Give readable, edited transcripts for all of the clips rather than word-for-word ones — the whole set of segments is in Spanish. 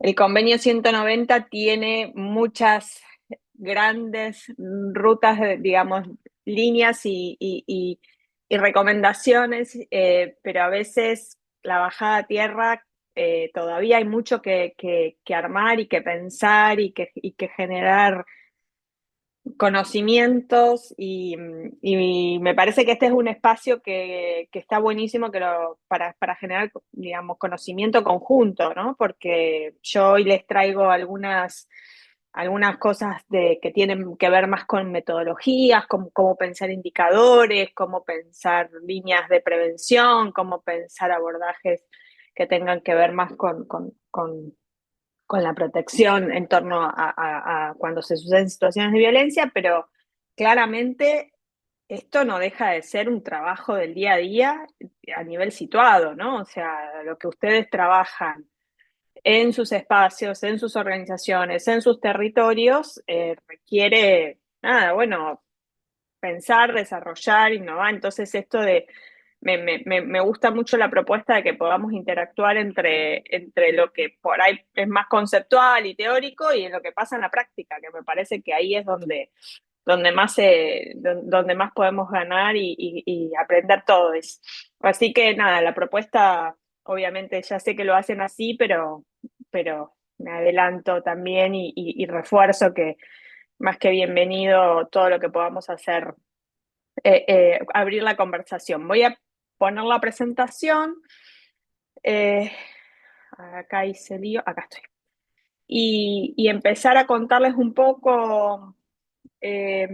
El convenio 190 tiene muchas grandes rutas, digamos, líneas y recomendaciones, pero a veces la bajada a tierra todavía hay mucho que armar y que pensar y que generar conocimientos y me parece que este es un espacio que está buenísimo para generar, digamos, conocimiento conjunto, ¿no? Porque yo hoy les traigo algunas cosas que tienen que ver más con metodologías, cómo pensar indicadores, cómo pensar líneas de prevención, cómo pensar abordajes que tengan que ver más con la protección en torno a cuando se suceden situaciones de violencia, pero claramente esto no deja de ser un trabajo del día a día a nivel situado, ¿no? O sea, lo que ustedes trabajan en sus espacios, en sus organizaciones, en sus territorios, requiere, nada, bueno, pensar, desarrollar, innovar. Entonces, esto de me gusta mucho la propuesta de que podamos interactuar entre lo que por ahí es más conceptual y teórico y en lo que pasa en la práctica, que me parece que ahí es donde más podemos ganar y aprender todos. Así que nada, la propuesta, obviamente ya sé que lo hacen así, pero me adelanto también y refuerzo que más que bienvenido todo lo que podamos hacer, abrir la conversación. Voy a poner la presentación. eh, Acá hice lío, acá estoy. Y empezar a contarles un poco, eh,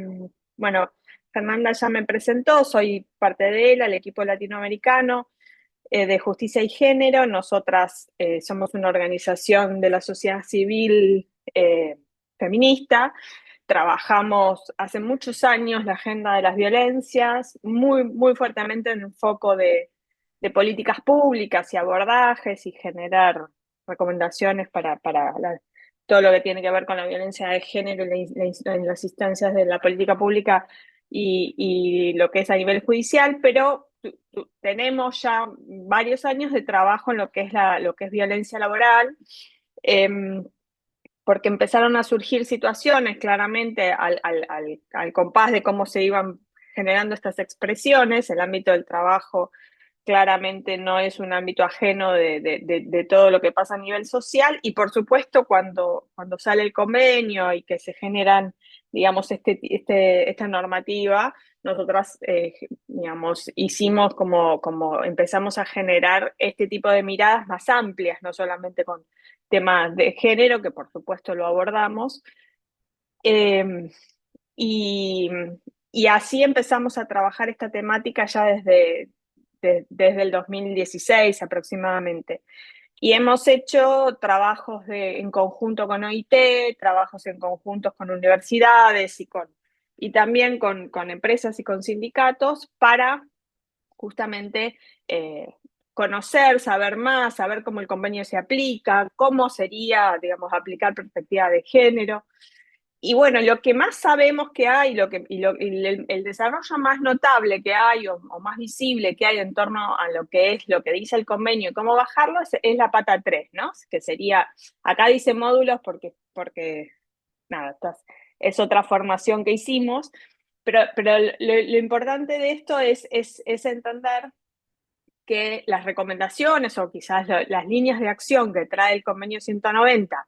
bueno, Fernanda ya me presentó, soy parte de él, al equipo latinoamericano de justicia y género. Nosotras somos una organización de la sociedad civil feminista. Trabajamos hace muchos años la agenda de las violencias, muy, muy fuertemente en un foco de políticas públicas y abordajes y generar recomendaciones para todo lo que tiene que ver con la violencia de género en las instancias de la política pública y lo que es a nivel judicial, pero tenemos ya varios años de trabajo en lo que es violencia laboral. Eh, Porque empezaron a surgir situaciones claramente al compás de cómo se iban generando estas expresiones. El ámbito del trabajo claramente no es un ámbito ajeno de todo lo que pasa a nivel social y por supuesto cuando sale el convenio y que se generan, digamos, esta normativa, nosotras, digamos, hicimos como empezamos a generar este tipo de miradas más amplias, no solamente con temas de género, que por supuesto lo abordamos, eh, y, y así empezamos a trabajar esta temática ya desde el 2016 aproximadamente. Y hemos hecho trabajos en conjunto con OIT, trabajos en conjuntos con universidades y también con empresas y con sindicatos para justamente conocer, saber más, saber cómo el convenio se aplica, cómo sería, digamos, aplicar perspectiva de género. Y bueno, lo que más sabemos que hay, el desarrollo más notable que hay o más visible que hay en torno a lo que es lo que dice el convenio y cómo bajarlo es la pata 3, ¿no? Que sería, acá dice módulos porque nada, es otra formación que hicimos, pero lo importante de esto es entender que las recomendaciones o quizás las líneas de acción que trae el convenio 190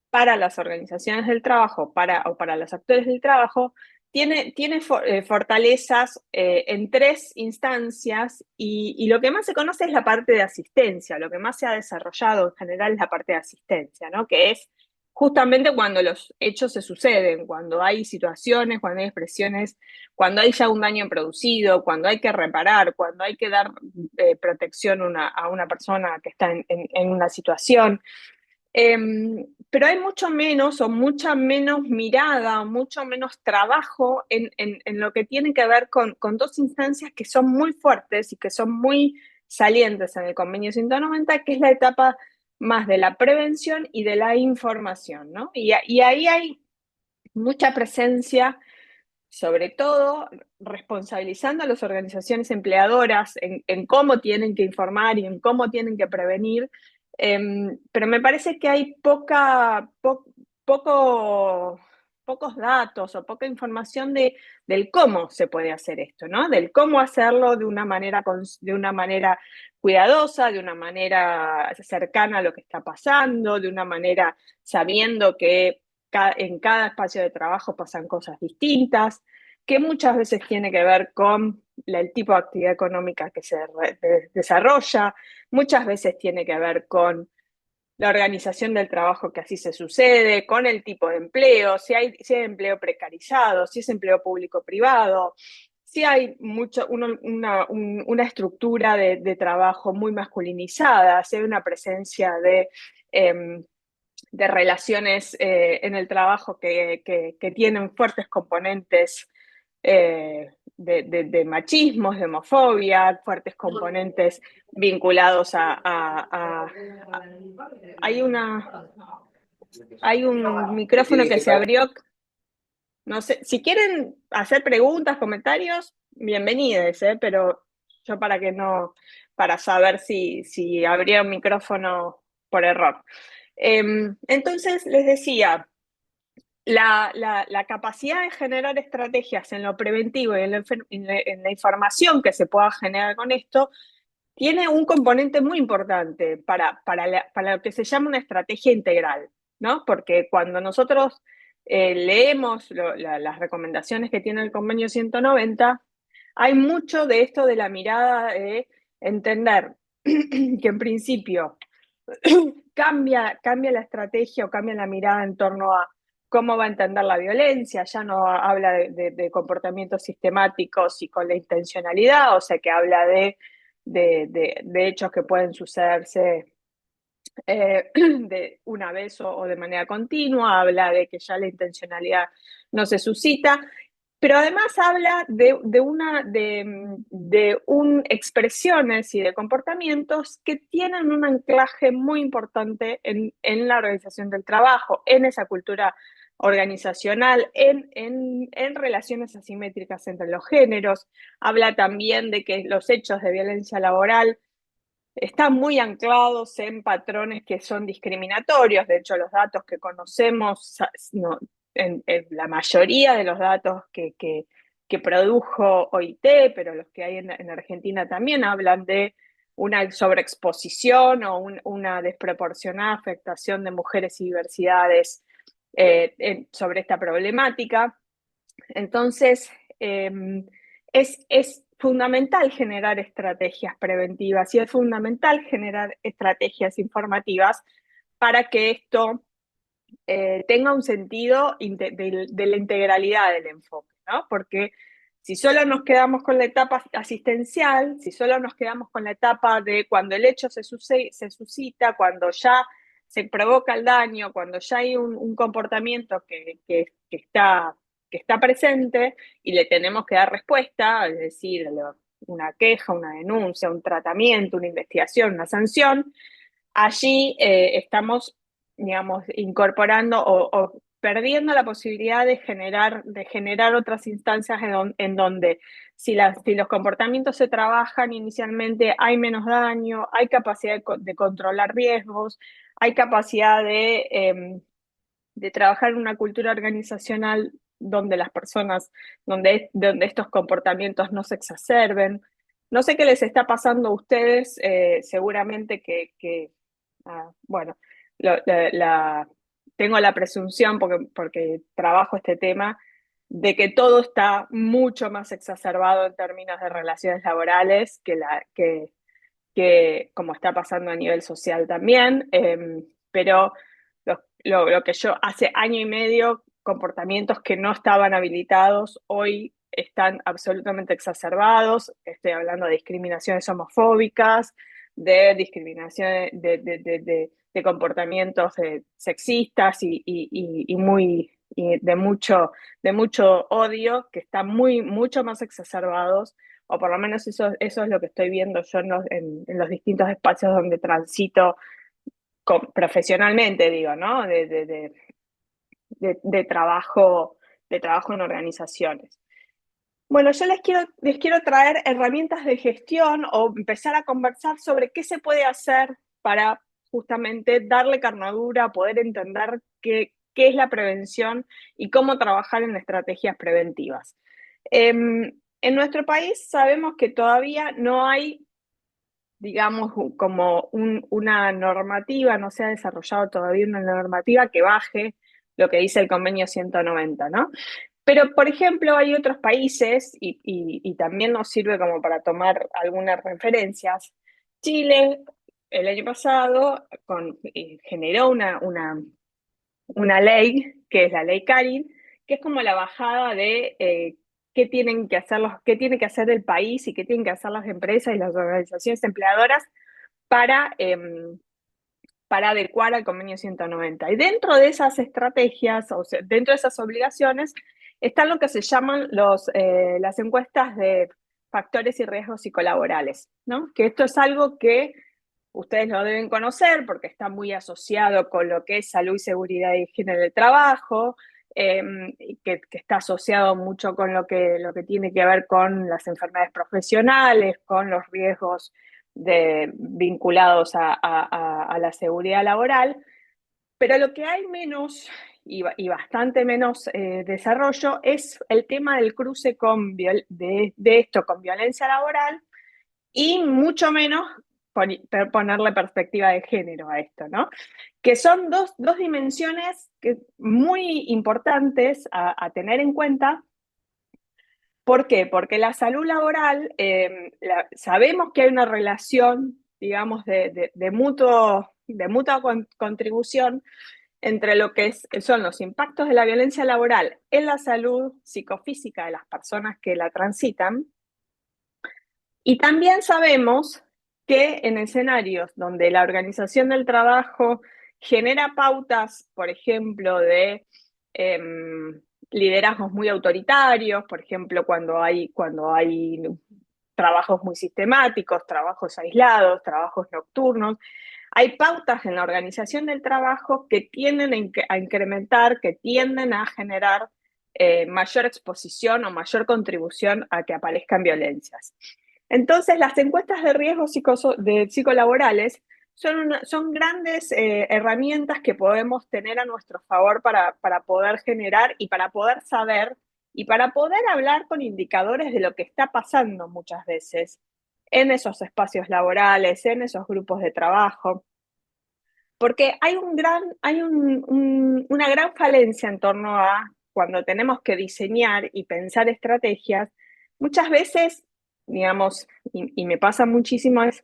para las organizaciones del trabajo o para los actores del trabajo, tiene fortalezas en tres instancias y lo que más se conoce es la parte de asistencia, lo que más se ha desarrollado en general es la parte de asistencia, ¿no? Que es justamente cuando los hechos se suceden, cuando hay situaciones, cuando hay expresiones, cuando hay ya un daño producido, cuando hay que reparar, cuando hay que dar protección a una persona que está en una situación. Eh, pero hay mucho menos o mucha menos mirada, mucho menos trabajo en lo que tiene que ver con dos instancias que son muy fuertes y que son muy salientes en el convenio 190, que es la etapa más de la prevención y de la información, ¿no? Y ahí hay mucha presencia, sobre todo responsabilizando a las organizaciones empleadoras en cómo tienen que informar y en cómo tienen que prevenir Pero me parece que hay pocos datos o poca información del cómo se puede hacer esto, ¿no? Del cómo hacerlo de una manera cuidadosa, de una manera cercana a lo que está pasando, de una manera sabiendo que en cada espacio de trabajo pasan cosas distintas, que muchas veces tiene que ver con el tipo de actividad económica que se desarrolla, muchas veces tiene que ver con la organización del trabajo que así se sucede, con el tipo de empleo, si hay empleo precarizado, si es empleo público-privado, si hay una estructura de trabajo muy masculinizada, si hay una presencia de relaciones en el trabajo que tienen fuertes componentes de machismos, de homofobia, fuertes componentes vinculados hay hay un micrófono que se abrió. No sé, si quieren hacer preguntas, comentarios, bienvenidos, pero yo para saber si abría un micrófono por error. Entonces, les decía, la capacidad de generar estrategias en lo preventivo y en la información que se pueda generar con esto tiene un componente muy importante para lo que se llama una estrategia integral, ¿no? Porque cuando nosotros leemos las recomendaciones que tiene el convenio 190, hay mucho de esto de la mirada de entender que en principio cambia la estrategia o cambia la mirada en torno a cómo va a entender la violencia, ya no habla de comportamientos sistemáticos y con la intencionalidad, o sea que habla de hechos que pueden sucederse de una vez o de manera continua, habla de que ya la intencionalidad no se suscita, pero además habla de expresiones y de comportamientos que tienen un anclaje muy importante en la organización del trabajo, en esa cultura organizacional, en relaciones asimétricas entre los géneros. Habla también de que los hechos de violencia laboral están muy anclados en patrones que son discriminatorios. De hecho, los datos que conocemos, no, en la mayoría de los datos que produjo OIT, pero los que hay en Argentina también hablan de una sobreexposición o una desproporcionada afectación de mujeres y diversidades sobre esta problemática. Entonces, es fundamental generar estrategias preventivas y es fundamental generar estrategias informativas para que esto tenga un sentido de la integralidad del enfoque, ¿no? Porque si solo nos quedamos con la etapa asistencial, si solo nos quedamos con la etapa de cuando el hecho se suscita, cuando ya se provoca el daño, cuando ya hay un comportamiento que está presente y le tenemos que dar respuesta, es decir, una queja, una denuncia, un tratamiento, una investigación, una sanción, allí estamos, digamos, incorporando o perdiendo la posibilidad de generar otras instancias en donde si los comportamientos se trabajan inicialmente hay menos daño, hay capacidad de controlar riesgos, hay capacidad de trabajar en una cultura organizacional donde las personas, donde estos comportamientos no se exacerben. No sé qué les está pasando a ustedes, seguramente bueno, tengo la presunción, porque trabajo este tema, de que todo está mucho más exacerbado en términos de relaciones laborales que como está pasando a nivel social también, pero lo que yo hace año y medio, comportamientos que no estaban habilitados, hoy están absolutamente exacerbados. Estoy hablando de discriminaciones homofóbicas, de discriminaciones, de comportamientos sexistas y de mucho odio que están mucho más exacerbados, o por lo menos eso es lo que estoy viendo yo en los distintos espacios donde transito profesionalmente, digo, ¿no? De trabajo en organizaciones. Bueno, yo les quiero traer herramientas de gestión o empezar a conversar sobre qué se puede hacer para justamente darle carnadura, poder entender qué es la prevención y cómo trabajar en estrategias preventivas. En nuestro país sabemos que todavía no hay, digamos, como una normativa, no se ha desarrollado todavía una normativa que baje lo que dice el convenio 190, ¿no? Pero, por ejemplo, hay otros países, y también nos sirve como para tomar algunas referencias. Chile, el año pasado, generó una ley, que es la ley Carin, que es como la bajada de qué tiene que hacer el país y qué tienen que hacer las empresas y las organizaciones empleadoras para, para adecuar al convenio 190. Y dentro de esas estrategias, o sea, dentro de esas obligaciones, están lo que se llaman las encuestas de factores y riesgos psicolaborales, ¿no? Que esto es algo que ustedes lo deben conocer porque está muy asociado con lo que es salud y seguridad y higiene del trabajo, que está asociado mucho con lo que tiene que ver con las enfermedades profesionales, con los riesgos vinculados a la seguridad laboral, pero lo que hay menos y bastante menos desarrollo es el tema del cruce de esto con violencia laboral y mucho menos ponerle perspectiva de género a esto, ¿no? Que son dos dimensiones muy importantes a tener en cuenta. ¿Por qué? Porque la salud laboral, sabemos que hay una relación, digamos, de mutua contribución entre lo que son los impactos de la violencia laboral en la salud psicofísica de las personas que la transitan. Y también sabemos que en escenarios donde la organización del trabajo genera pautas, por ejemplo, de liderazgos muy autoritarios, por ejemplo, cuando hay trabajos muy sistemáticos, trabajos aislados, trabajos nocturnos, hay pautas en la organización del trabajo que tienden a incrementar, que tienden a generar mayor exposición o mayor contribución a que aparezcan violencias. Entonces, las encuestas de riesgos psicolaborales son grandes herramientas que podemos tener a nuestro favor para poder generar y para poder saber y para poder hablar con indicadores de lo que está pasando muchas veces en esos espacios laborales, en esos grupos de trabajo. Porque una gran falencia en torno a cuando tenemos que diseñar y pensar estrategias, muchas veces, digamos, y me pasa muchísimo, es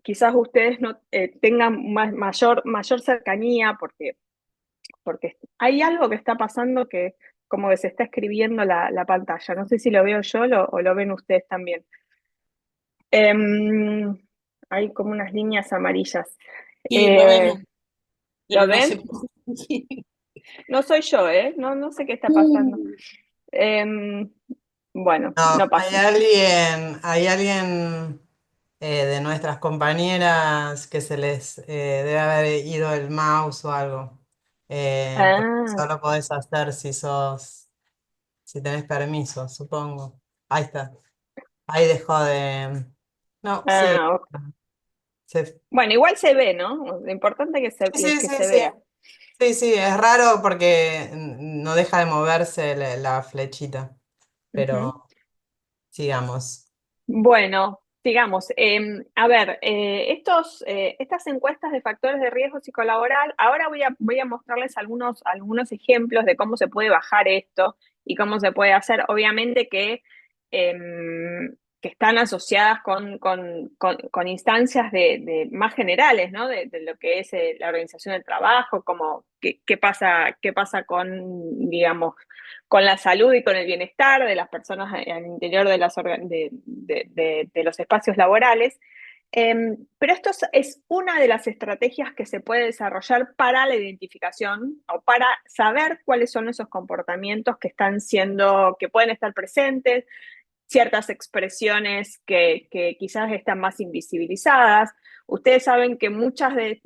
quizás ustedes no tengan mayor cercanía porque hay algo que está pasando que como que se está escribiendo la pantalla. No sé si lo veo yo o lo ven ustedes también. Hay como unas líneas amarillas. Sí, lo vemos, ¿Lo pero no sé ven? por qué. No soy yo, ¿eh? No sé qué está pasando. Em, bueno, No, no pasa. hay alguien de nuestras compañeras que se les debe haber ido el mouse o algo. Porque Ah, solo podés hacer si tenés permiso, supongo. Ahí está. Ahí dejó de. No, sí. ok. se- Bueno, igual se ve, ¿no? Lo importante es Sí, sí, que sí, se sí. vea. Sí, sí, es raro porque no deja de moverse la flechita. Ujú. Pero sigamos. Bueno, sigamos. A ver, estas encuestas de factores de riesgo psicolaboral, ahora voy a mostrarles algunos ejemplos de cómo se puede bajar esto y cómo se puede hacer. Obviamente que están asociadas con instancias más generales, ¿no? De lo que es la organización del trabajo, como qué pasa con, digamos, con la salud y con el bienestar de las personas al interior de los espacios laborales. Pero esto es una de las estrategias que se puede desarrollar para la identificación o para saber cuáles son esos comportamientos que pueden estar presentes, ciertas expresiones que quizás están más invisibilizadas. Ustedes saben que muchas de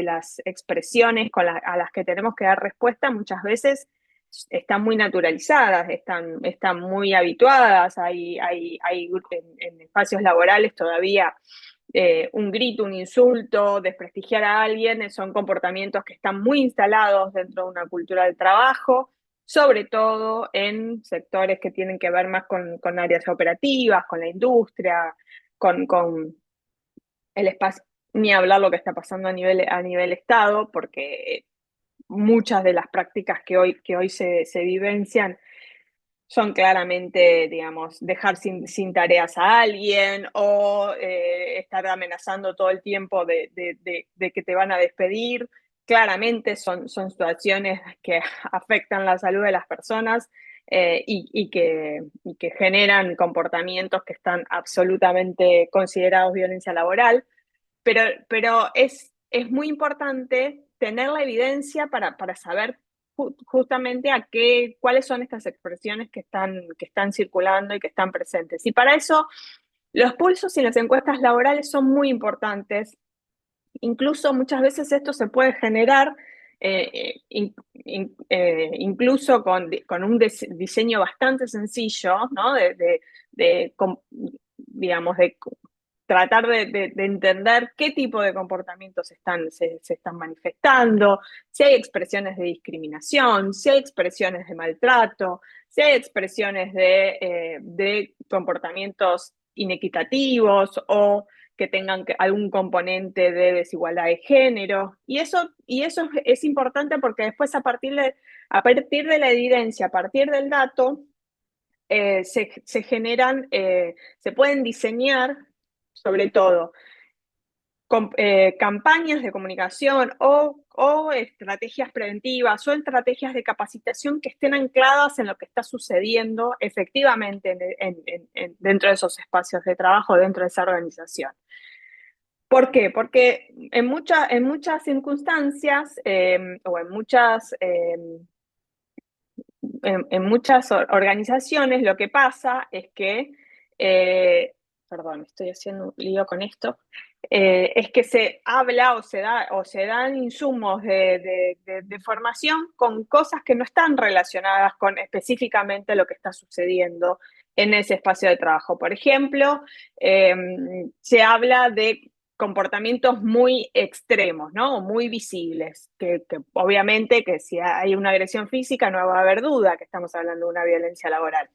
las expresiones a las que tenemos que dar respuesta muchas veces están muy naturalizadas, están muy habituadas, hay en espacios laborales todavía un grito, un insulto, desprestigiar a alguien, son comportamientos que están muy instalados dentro de una cultura del trabajo, sobre todo en sectores que tienen que ver más con áreas operativas, con la industria, con el espacio, ni hablar lo que está pasando a nivel Estado, porque muchas de las prácticas que hoy se vivencian son claramente, digamos, dejar sin tareas a alguien o estar amenazando todo el tiempo de que te van a despedir. Claramente son situaciones que afectan la salud de las personas y que generan comportamientos que están absolutamente considerados violencia laboral, pero es muy importante tener la evidencia para saber justamente cuáles son estas expresiones que están circulando y que están presentes. Y para eso, los pulsos y las encuestas laborales son muy importantes. Incluso muchas veces esto se puede generar incluso con un diseño bastante sencillo, ¿no? Digamos, de tratar de entender qué tipo de comportamientos se están manifestando, si hay expresiones de discriminación, si hay expresiones de maltrato, si hay expresiones de comportamientos inequitativos o que tengan algún componente de desigualdad de género. Y eso es importante porque después a partir de la evidencia, a partir del dato, se generan, se pueden diseñar sobre todo campañas de comunicación o estrategias preventivas o estrategias de capacitación que estén ancladas en lo que está sucediendo efectivamente dentro de esos espacios de trabajo, dentro de esa organización. ¿Por qué? Porque en muchas circunstancias o en muchas organizaciones lo que pasa es que, perdón, estoy haciendo un lío con esto, es que se habla o se dan insumos de formación con cosas que no están relacionadas con específicamente lo que está sucediendo en ese espacio de trabajo. Por ejemplo, se habla de comportamientos muy extremos, ¿no? Muy visibles, que obviamente que si hay una agresión física no va a haber duda que estamos hablando de una violencia laboral.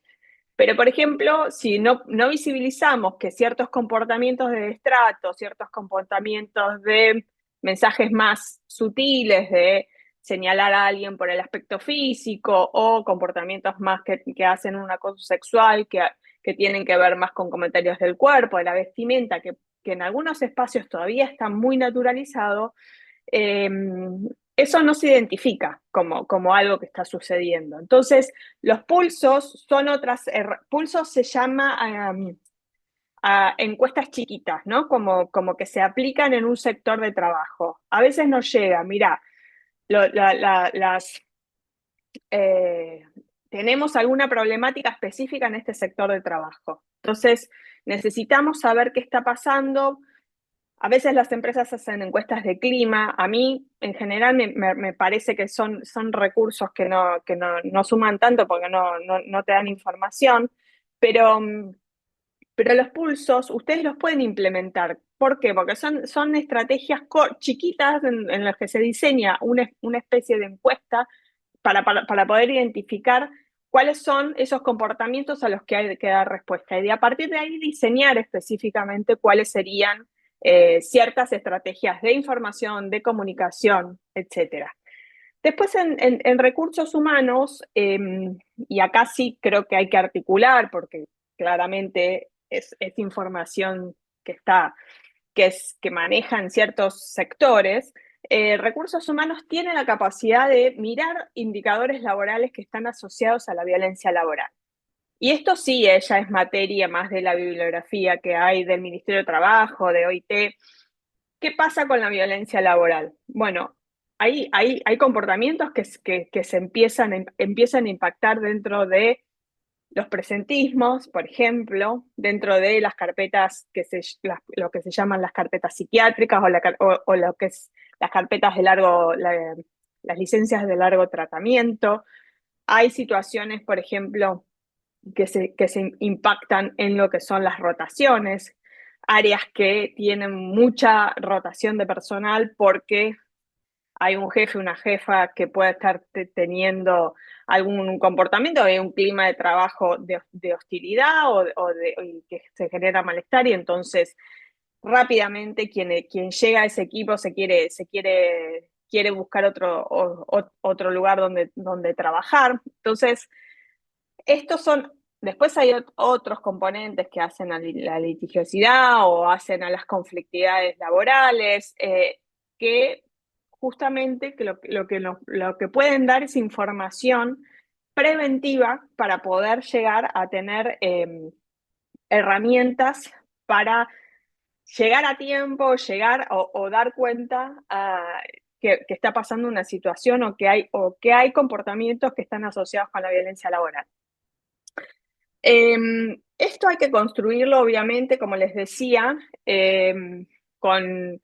Pero, por ejemplo, si no visibilizamos que ciertos comportamientos de destrato, ciertos comportamientos de mensajes más sutiles, de señalar a alguien por el aspecto físico o comportamientos más que hacen un acoso sexual, que tienen que ver más con comentarios del cuerpo, de la vestimenta, que en algunos espacios todavía está muy naturalizado, eso no se identifica como algo que está sucediendo. Entonces, los pulsos son pulsos se llama a encuestas chiquitas, ¿no? Como que se aplican en un sector de trabajo. A veces no llega, mira, tenemos alguna problemática específica en este sector de trabajo. Entonces, necesitamos saber qué está pasando. A veces las empresas hacen encuestas de clima. A mí, en general, me parece que son recursos que no suman tanto porque no te dan información, pero los pulsos ustedes los pueden implementar. ¿Por qué? Porque son estrategias chiquitas en las que se diseña una especie de encuesta para poder identificar cuáles son esos comportamientos a los que hay que dar respuesta. Y a partir de ahí diseñar específicamente cuáles serían ciertas estrategias de información, de comunicación, etcétera. Después en recursos humanos, y acá sí creo que hay que articular, porque claramente es información que manejan ciertos sectores, recursos humanos tiene la capacidad de mirar indicadores laborales que están asociados a la violencia laboral. Y esto sí, ella es materia más de la bibliografía que hay del Ministerio de Trabajo, de OIT. ¿Qué pasa con la violencia laboral? Bueno, hay comportamientos que se empiezan a impactar dentro de los presentismos, por ejemplo, dentro de las carpetas, lo que se llaman las carpetas psiquiátricas o lo que es las carpetas las licencias de largo tratamiento. Hay situaciones, por ejemplo, que se impactan en lo que son las rotaciones. áreas que tienen mucha rotación de personal porque hay un jefe, una jefa que puede estar teniendo algún comportamiento, hay un clima de trabajo de hostilidad o que se genera malestar, y entonces rápidamente quien llega a ese equipo quiere buscar otro lugar donde trabajar. Entonces, estos son, después hay otros componentes que hacen a la litigiosidad o hacen a las conflictividades laborales, que justamente lo que pueden dar es información preventiva para poder llegar a tener herramientas para llegar a tiempo, llegar o dar cuenta que está pasando una situación o que hay comportamientos que están asociados con la violencia laboral. Esto hay que construirlo, obviamente, como les decía, con,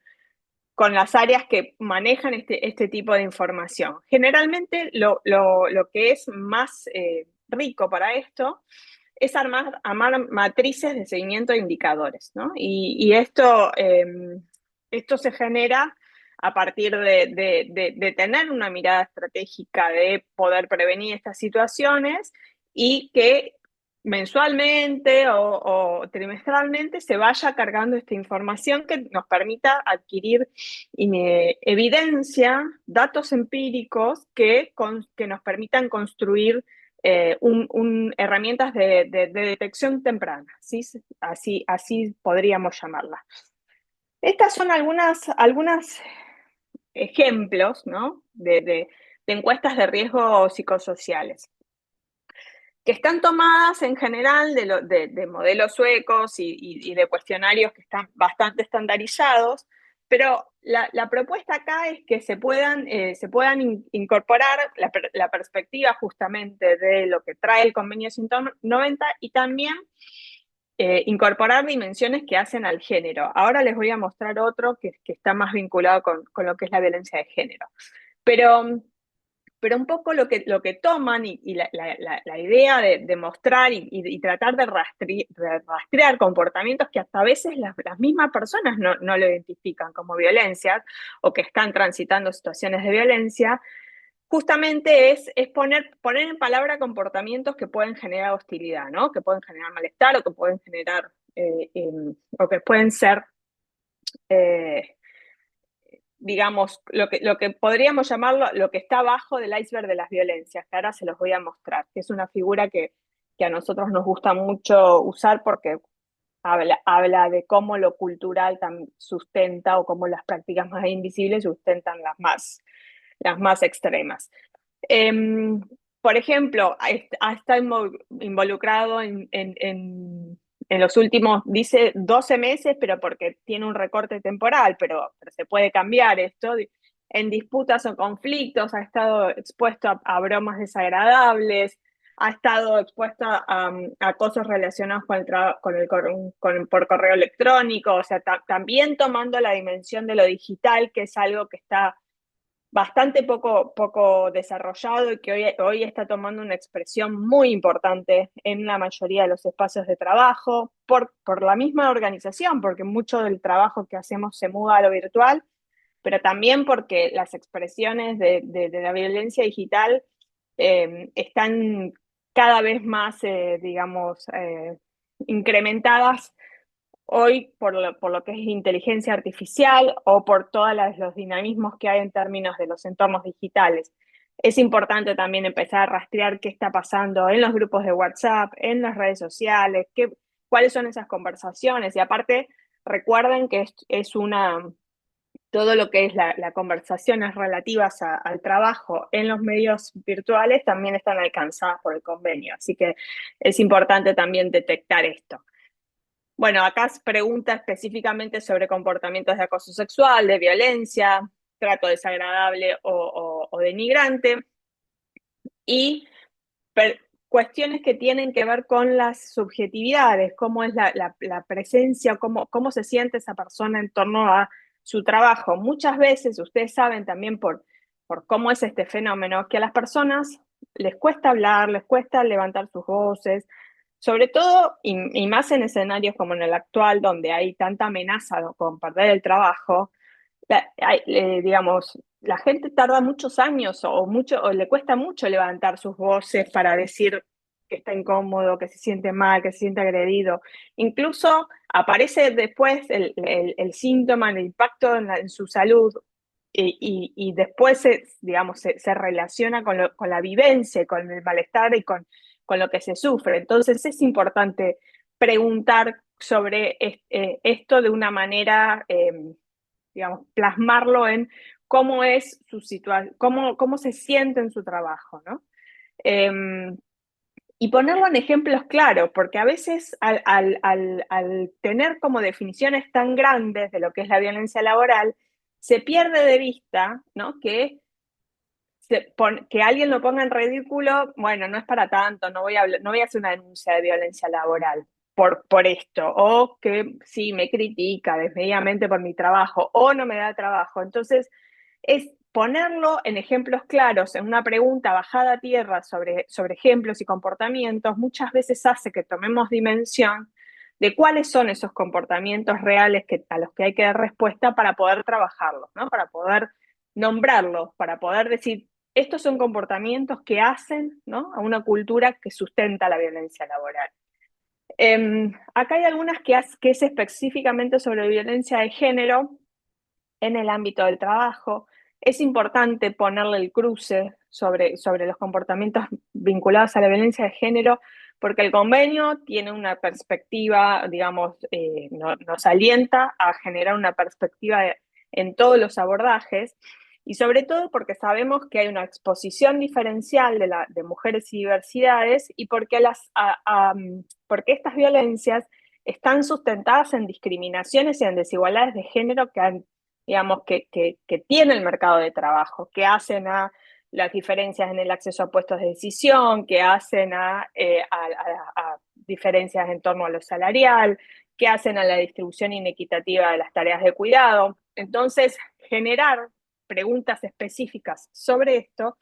con las áreas que manejan este tipo de información. Generalmente lo que es más rico para esto es armar matrices de seguimiento de indicadores, ¿no? Y esto se genera a partir de tener una mirada estratégica de poder prevenir estas situaciones y que mensualmente o trimestralmente se vaya cargando esta información que nos permita adquirir evidencia, datos empíricos que nos permitan construir herramientas de detección temprana, ¿sí? Así podríamos llamarla. Estas son algunos ejemplos, ¿no? de encuestas de riesgo psicosociales, que están tomadas en general de modelos suecos y de cuestionarios que están bastante estandarizados, pero la propuesta acá es que se puedan incorporar la perspectiva justamente de lo que trae el convenio 190 y también incorporar dimensiones que hacen al género. Ahora les voy a mostrar otro que está más vinculado con lo que es la violencia de género. Pero un poco lo que toman y la idea de mostrar y tratar de rastrear comportamientos que hasta a veces las mismas personas no lo identifican como violencia o que están transitando situaciones de violencia, justamente es poner en palabra comportamientos que pueden generar hostilidad, ¿no? Que pueden generar malestar o que pueden generar, o que pueden ser digamos, lo que podríamos llamarlo lo que está abajo del iceberg de las violencias, que ahora se los voy a mostrar, que es una figura que a nosotros nos gusta mucho usar porque habla de cómo lo cultural sustenta o cómo las prácticas más invisibles sustentan las más extremas. Por ejemplo, está involucrado en los últimos, dice 12 meses, pero porque tiene un recorte temporal, pero se puede cambiar esto. En disputas o conflictos ha estado expuesto a bromas desagradables, ha estado expuesto a cosas relacionadas por correo electrónico, o sea, también tomando la dimensión de lo digital, que es algo que está bastante poco desarrollado y que hoy está tomando una expresión muy importante en la mayoría de los espacios de trabajo, por la misma organización, porque mucho del trabajo que hacemos se muda a lo virtual, pero también porque las expresiones de la violencia digital están cada vez más, digamos, incrementadas hoy por lo que es inteligencia artificial o por todos los dinamismos que hay en términos de los entornos digitales. Es importante también empezar a rastrear qué está pasando en los grupos de WhatsApp, en las redes sociales, cuáles son esas conversaciones. Y aparte, recuerden que todo lo que es la conversaciones relativas al trabajo en los medios virtuales también están alcanzadas por el convenio. Así que es importante también detectar esto. Bueno, acá se pregunta específicamente sobre comportamientos de acoso sexual, de violencia, trato desagradable o denigrante, y cuestiones que tienen que ver con las subjetividades, cómo es la presencia, cómo se siente esa persona en torno a su trabajo. Muchas veces, ustedes saben también por cómo es este fenómeno, que a las personas les cuesta hablar, les cuesta levantar sus voces, sobre todo, y más en escenarios como en el actual, donde hay tanta amenaza con perder el trabajo, digamos, la gente tarda muchos años o le cuesta mucho levantar sus voces para decir que está incómodo, que se siente mal, que se siente agredido. Incluso aparece después el síntoma, el impacto en su salud y después digamos, se relaciona con la vivencia, con el malestar y con lo que se sufre. Entonces es importante preguntar sobre esto de una manera, digamos, plasmarlo en cómo es su situación, cómo se siente en su trabajo, ¿no? Y ponerlo en ejemplos claros, porque a veces al tener como definiciones tan grandes de lo que es la violencia laboral, se pierde de vista, ¿no? Que alguien lo ponga en ridículo, bueno, no es para tanto, no voy a hacer una denuncia de violencia laboral por esto, o que sí, me critica desmedidamente por mi trabajo, o no me da trabajo. Entonces, es ponerlo en ejemplos claros, en una pregunta bajada a tierra sobre ejemplos y comportamientos, muchas veces hace que tomemos dimensión de cuáles son esos comportamientos reales a los que hay que dar respuesta para poder trabajarlos, ¿no? Para poder nombrarlos, para poder decir, estos son comportamientos que hacen, ¿no?, a una cultura que sustenta la violencia laboral. Acá hay algunas que es específicamente sobre violencia de género en el ámbito del trabajo. Es importante ponerle el cruce sobre los comportamientos vinculados a la violencia de género, porque el convenio tiene una perspectiva, digamos, nos alienta a generar una perspectiva en todos los abordajes, y sobre todo porque sabemos que hay una exposición diferencial de mujeres y diversidades, y porque, porque estas violencias están sustentadas en discriminaciones y en desigualdades de género digamos, que tiene el mercado de trabajo, que hacen a las diferencias en el acceso a puestos de decisión, que hacen a diferencias en torno a lo salarial, que hacen a la distribución inequitativa de las tareas de cuidado. Entonces, generar preguntas específicas sobre esto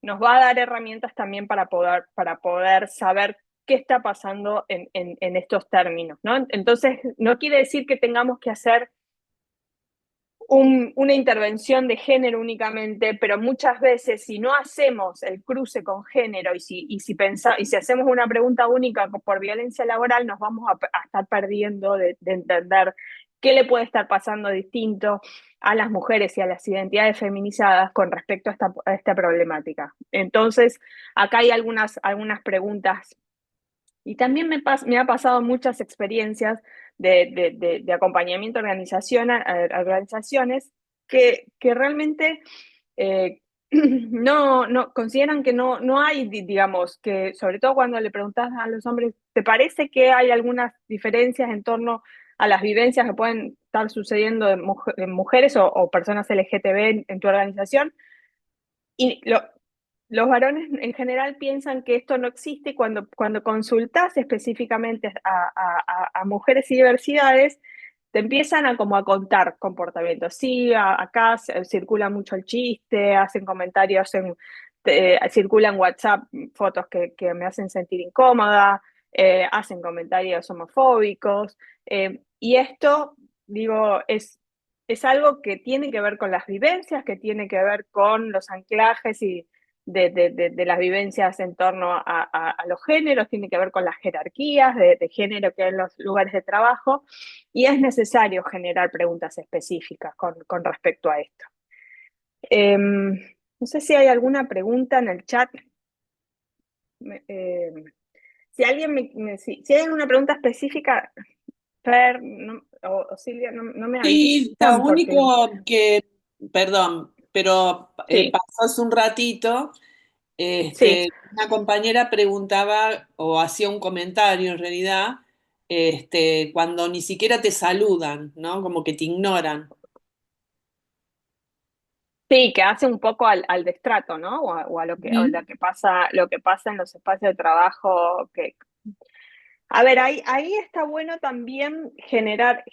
nos va a dar herramientas también para poder saber qué está pasando en estos términos, ¿no? Entonces, no quiere decir que tengamos que hacer una intervención de género únicamente, pero muchas veces si no hacemos el cruce con género y si hacemos una pregunta única por violencia laboral, nos vamos a estar perdiendo de entender qué le puede estar pasando distinto a las mujeres y a las identidades feminizadas con respecto a esta problemática. Entonces, acá hay algunas preguntas, y también me ha pasado muchas experiencias de acompañamiento a organizaciones que realmente no consideran que no hay, digamos, que sobre todo cuando le preguntas a los hombres, ¿te parece que hay algunas diferencias en torno a las vivencias que pueden estar sucediendo en mujeres o personas LGTB en tu organización? Y los varones en general piensan que esto no existe, y cuando consultas específicamente a mujeres y diversidades, te empiezan como a contar comportamientos. Sí, acá circula mucho el chiste, hacen comentarios, circulan en WhatsApp fotos que me hacen sentir incómoda, hacen comentarios homofóbicos, y esto, digo, es algo que tiene que ver con las vivencias, que tiene que ver con los anclajes y de las vivencias en torno a los géneros, tiene que ver con las jerarquías de género que hay en los lugares de trabajo, y es necesario generar preguntas específicas con respecto a esto. No sé si hay alguna pregunta en el chat. Si alguien si hay alguna pregunta específica, Fer o Silvia, no me Sí, lo avisan porque... único que, perdón, pero Sí, pasó hace un ratito, sí. una compañera preguntaba o hacía un comentario en realidad, cuando ni siquiera te saludan, ¿no? Como que te ignoran. Sí, que hace un poco al destrato, ¿no? O a Ujú. lo que pasa en los espacios de trabajo. A ver, ahí está bueno también generar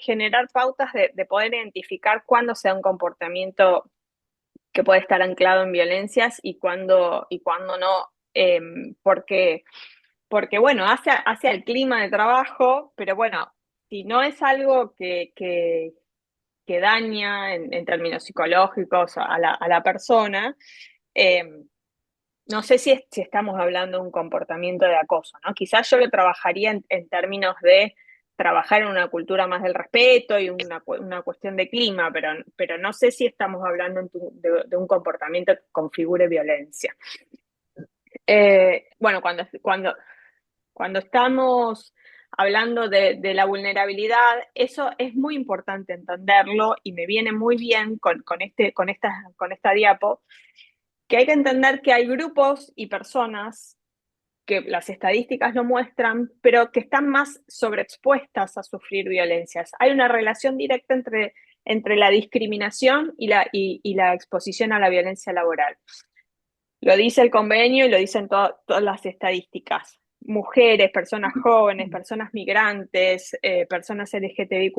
pautas de poder identificar cuándo sea un comportamiento que puede estar anclado en violencias y cuándo no. Porque porque bueno, hace el clima de trabajo, pero bueno, si no es algo que daña en términos psicológicos a la persona, eh, no sé si estamos hablando de un comportamiento de acoso, ¿no? Quizás yo lo trabajaría en términos de trabajar en una cultura más del respeto y una cuestión de clima, pero no sé si estamos hablando de un comportamiento que configure violencia. Bueno, cuando estamos hablando de la vulnerabilidad, eso es muy importante entenderlo y me viene muy bien con esta diapo, que hay que entender que hay grupos y personas que las estadísticas lo muestran, pero que están más sobreexpuestas a sufrir violencias. Hay una relación directa entre la discriminación y la exposición a la violencia laboral. Lo dice el convenio y lo dicen todas las estadísticas. Mujeres, personas jóvenes, personas migrantes, personas LGTBIQ+,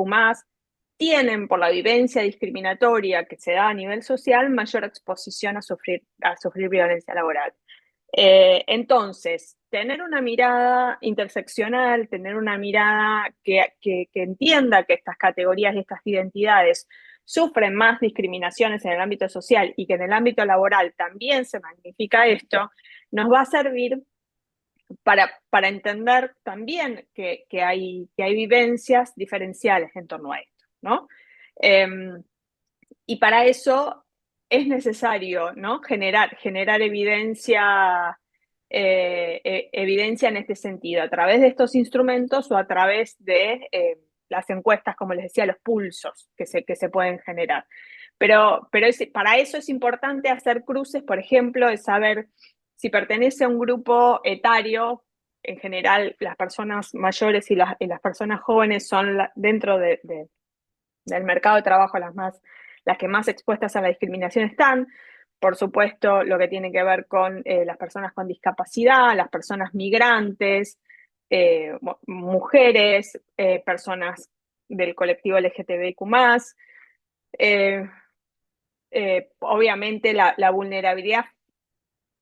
tienen por la vivencia discriminatoria que se da a nivel social mayor exposición a sufrir violencia laboral. Entonces, tener una mirada interseccional, tener una mirada que entienda que estas categorías y estas identidades sufren más discriminaciones en el ámbito social y que en el ámbito laboral también se magnifica esto, nos va a servir para entender también que hay vivencias diferenciales en torno a esto, ¿no? Y para eso es necesario, ¿no? generar evidencia, evidencia en este sentido, a través de estos instrumentos o a través de las encuestas, como les decía, los pulsos que se pueden generar. Pero para eso es importante hacer cruces, por ejemplo, de saber si pertenece a un grupo etario. En general, las personas mayores y las personas jóvenes son dentro del mercado de trabajo las que más expuestas a la discriminación están. Por supuesto, lo que tiene que ver con las personas con discapacidad, las personas migrantes, mujeres, personas del colectivo LGTBIQ+, obviamente la vulnerabilidad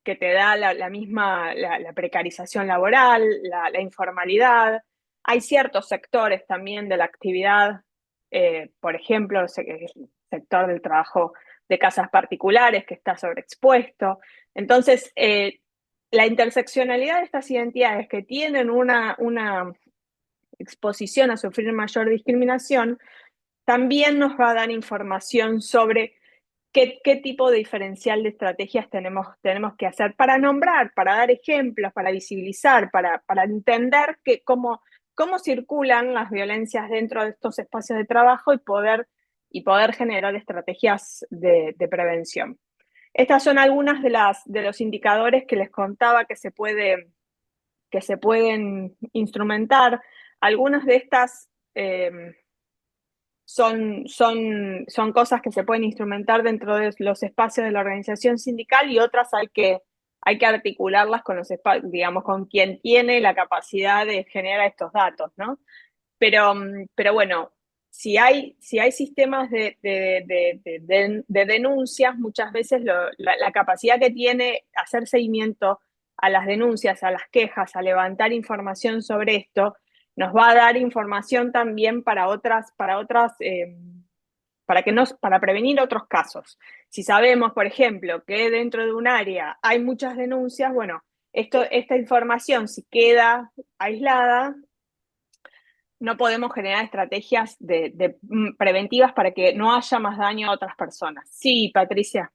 que te da la precarización laboral, la informalidad. Hay ciertos sectores también de la actividad, por ejemplo, el sector del trabajo de casas particulares que está sobreexpuesto. Entonces, la interseccionalidad de estas identidades que tienen una exposición a sufrir mayor discriminación, también nos va a dar información sobre qué tipo de diferencial de estrategias tenemos que hacer para nombrar, para dar ejemplos, para visibilizar, para entender cómo circulan las violencias dentro de estos espacios de trabajo y poder generar estrategias de prevención. Estas son algunas de los indicadores que les contaba que se pueden instrumentar. Algunas de estas son cosas que se pueden instrumentar dentro de los espacios de la organización sindical y otras hay que articularlas con digamos, con quien tiene la capacidad de generar estos datos, ¿no? Pero bueno, si hay sistemas de denuncias, muchas veces la capacidad que tiene hacer seguimiento a las denuncias, a las quejas, a levantar información sobre esto, nos va a dar información también para prevenir otros casos. Si sabemos, por ejemplo, que dentro de un área hay muchas denuncias, bueno, esta información, si queda aislada, no podemos generar estrategias preventivas para que no haya más daño a otras personas. Sí, Patricia.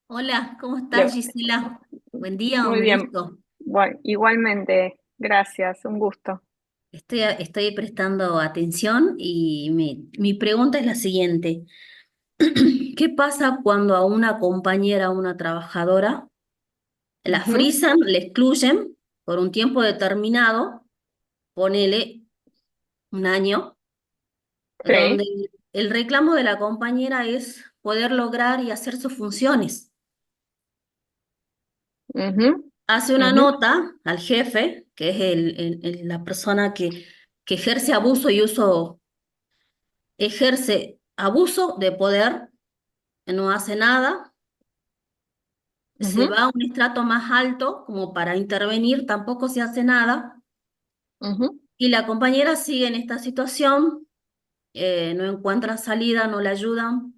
Hola, ¿cómo estás, Gisela? Buen día, Muy un bien. gusto. Bueno, igualmente, gracias, un gusto. Estoy prestando atención y mi pregunta es la siguiente. ¿Qué pasa cuando a una compañera, a una trabajadora, la frisan, le excluyen por un tiempo determinado, ponele un año, donde Sí. el reclamo de la compañera es poder lograr y hacer sus funciones? Ujú, Hace una ujú. nota al jefe, que es la persona que ejerce abuso de poder, no hace nada, se Ujú, va a un estrato más alto como para intervenir, tampoco se hace nada, ujú. y la compañera sigue en esta situación, no encuentra salida, no la ayudan.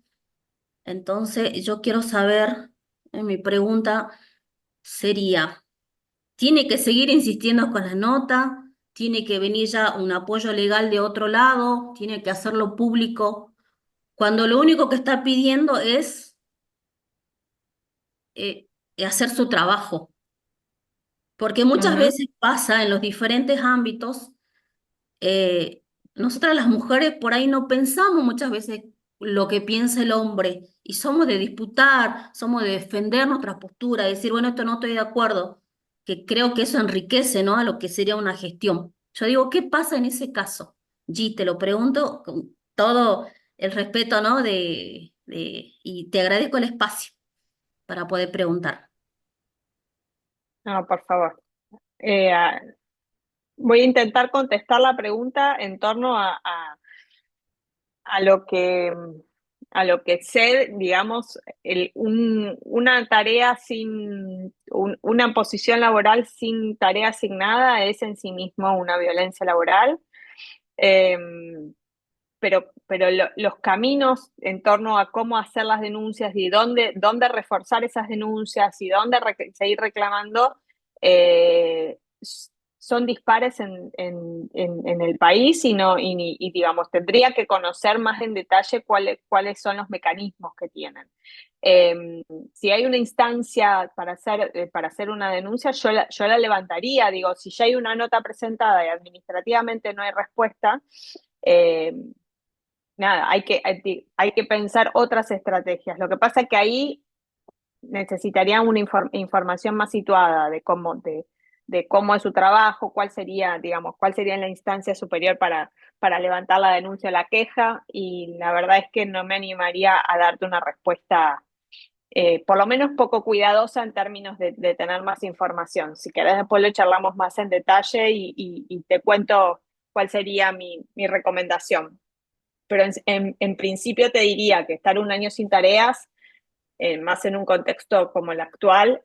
Entonces, yo quiero saber, mi pregunta sería, ¿tiene que seguir insistiendo con la nota? ¿Tiene que venir ya un apoyo legal de otro lado? ¿Tiene que hacerlo público? Cuando lo único que está pidiendo es eh, hacer su trabajo. Porque muchas Ujú. veces pasa en los diferentes ámbitos, eh, nosotras las mujeres por ahí no pensamos muchas veces lo que piensa el hombre y somos de disputar, somos de defender nuestra postura, decir, bueno, esto no estoy de acuerdo, que creo que eso enriquece, ¿no? A lo que sería una gestión. Yo digo, ¿qué pasa en ese caso? G, te lo pregunto con todo el respeto, ¿no? Y te agradezco el espacio para poder preguntar. No, por favor. Eh, a- Voy a intentar contestar la pregunta en torno a lo a lo que sé, digamos, una tarea una posición laboral sin tarea asignada es en sí mismo una violencia laboral. Eh, pero los caminos en torno a cómo hacer las denuncias y dónde reforzar esas denuncias y dónde seguir reclamando eh, son dispares en el país y, digamos, tendría que conocer más en detalle cuáles son los mecanismos que tienen. Eh, si hay una instancia para hacer una denuncia, yo la levantaría. Digo, si ya hay una nota presentada y administrativamente no hay respuesta, eh, nada, hay que pensar otras estrategias. Lo que pasa es que ahí necesitarían una información más situada de cómo es su trabajo, cuál sería, digamos, cuál sería la instancia superior para levantar la denuncia o la queja, y la verdad es que no me animaría a darte una respuesta, por lo menos poco cuidadosa en términos de tener más información. Si querés, después lo charlamos más en detalle y te cuento cuál sería mi recomendación. Pero en principio te diría que estar un año sin tareas, más en un contexto como el actual,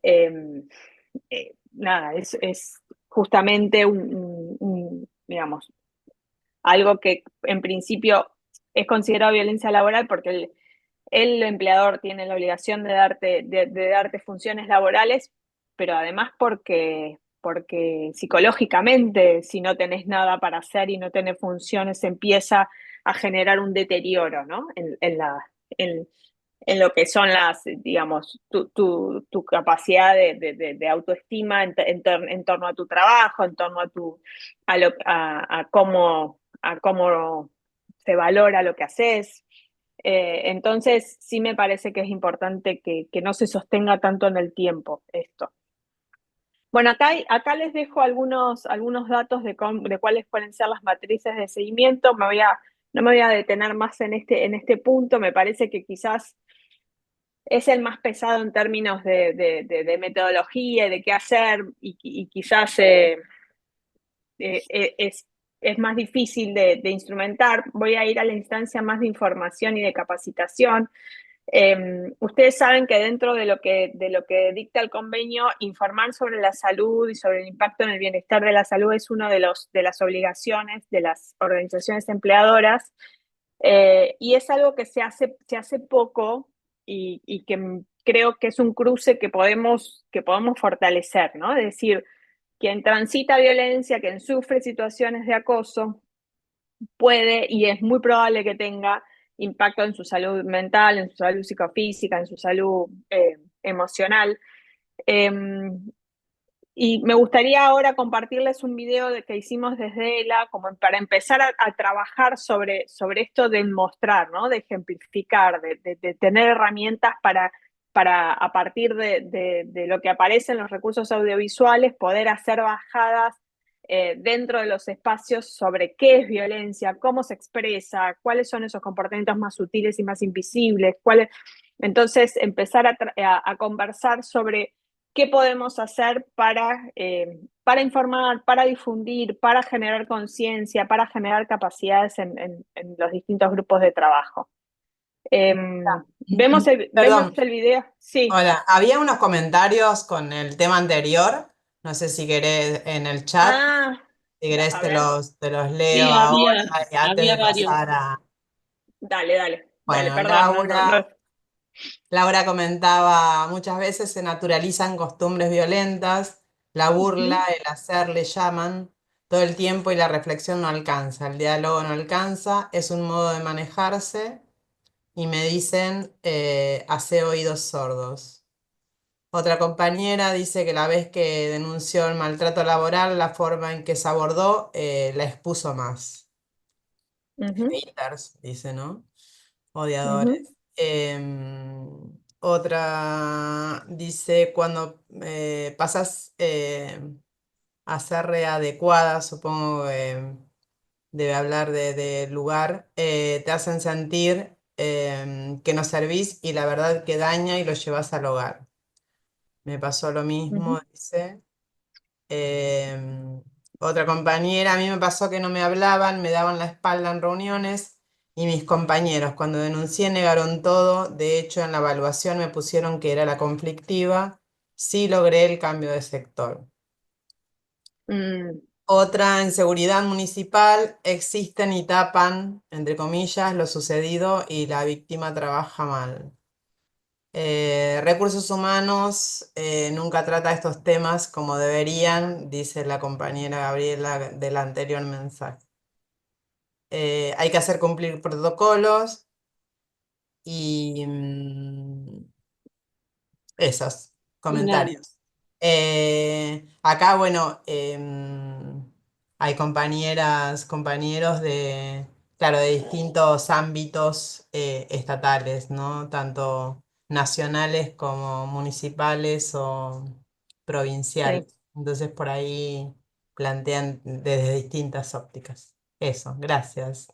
nada, es justamente digamos, algo que en principio es considerado violencia laboral porque el empleador tiene la obligación de darte funciones laborales, pero además porque psicológicamente, si no tenés nada para hacer y no tenés funciones, empieza a generar un deterioro, ¿no? En, en lo que son digamos, tu capacidad de autoestima en torno a tu trabajo, en torno a cómo se valora lo que haces. Entonces, sí me parece que es importante que no se sostenga tanto en el tiempo esto. Bueno, acá les dejo algunos datos de cuáles pueden ser las matrices de seguimiento. No me voy a detener más en este punto. Me parece que quizás es el más pesado en términos de metodología y de qué hacer, y quizás eh, eh, es, es más difícil instrumentar. Voy a ir a la instancia más de información y de capacitación. Ustedes saben que dentro de lo que dicta el convenio, informar sobre la salud y sobre el impacto en el bienestar de la salud es una de las obligaciones de las organizaciones empleadoras, y es algo que se hace poco y que creo que es un cruce que podemos fortalecer, ¿no? Es decir, quien transita violencia, quien sufre situaciones de acoso, puede y es muy probable que tenga impacto en su salud mental, en su salud psicofísica, en su salud emocional. Eh, y me gustaría ahora compartirles un video que hicimos desde ELA, como para empezar a trabajar sobre esto de mostrar, ¿no? De ejemplificar, de tener herramientas para a partir de lo que aparece en los recursos audiovisuales, poder hacer bajadas dentro de los espacios sobre qué es violencia, cómo se expresa, cuáles son esos comportamientos más sutiles y más invisibles, entonces empezar a conversar sobre qué podemos hacer para informar, para difundir, para generar conciencia, para generar capacidades en los distintos grupos de trabajo. Vemos Perdón, el video. Sí. hola, había unos comentarios con el tema anterior, no sé si querés en el chat, Ah, si querés a ver, te los leo Sí, ahora y antes había de varios. pasar a... dale, Bueno, perdón, no, no, no. Laura comentaba, muchas veces se naturalizan costumbres violentas, la burla, Ujú, el hacer le llaman, todo el tiempo y la reflexión no alcanza, el diálogo no alcanza, es un modo de manejarse y me dicen, hace oídos sordos. Otra compañera dice que la vez que denunció el maltrato laboral, la forma en que se abordó, la expuso más. ujú, Haters, dice, ¿no? ujú, Odiadores. Otra dice, cuando pasas a ser readecuada, supongo que debe hablar de lugar, te hacen sentir que no servís y la verdad que daña y lo llevas al hogar. Me pasó lo mismo, ujú. dice. Otra compañera, a mí me pasó que no me hablaban, me daban la espalda en reuniones y mis compañeros cuando denuncié negaron todo, de hecho en la evaluación me pusieron que era la conflictiva, sí logré el cambio de sector. Mm, Otra, en seguridad municipal, existen y tapan, entre comillas, lo sucedido y la víctima trabaja mal. Recursos humanos nunca trata estos temas como deberían, dice la compañera Gabriela del anterior mensaje. Hay que hacer cumplir protocolos y esos Claro. comentarios. Acá, bueno, hay compañeras, compañeros de, claro, de distintos ámbitos estatales, ¿no? Tanto nacionales como municipales o sí. provinciales. Entonces por ahí plantean desde distintas ópticas. Eso, gracias.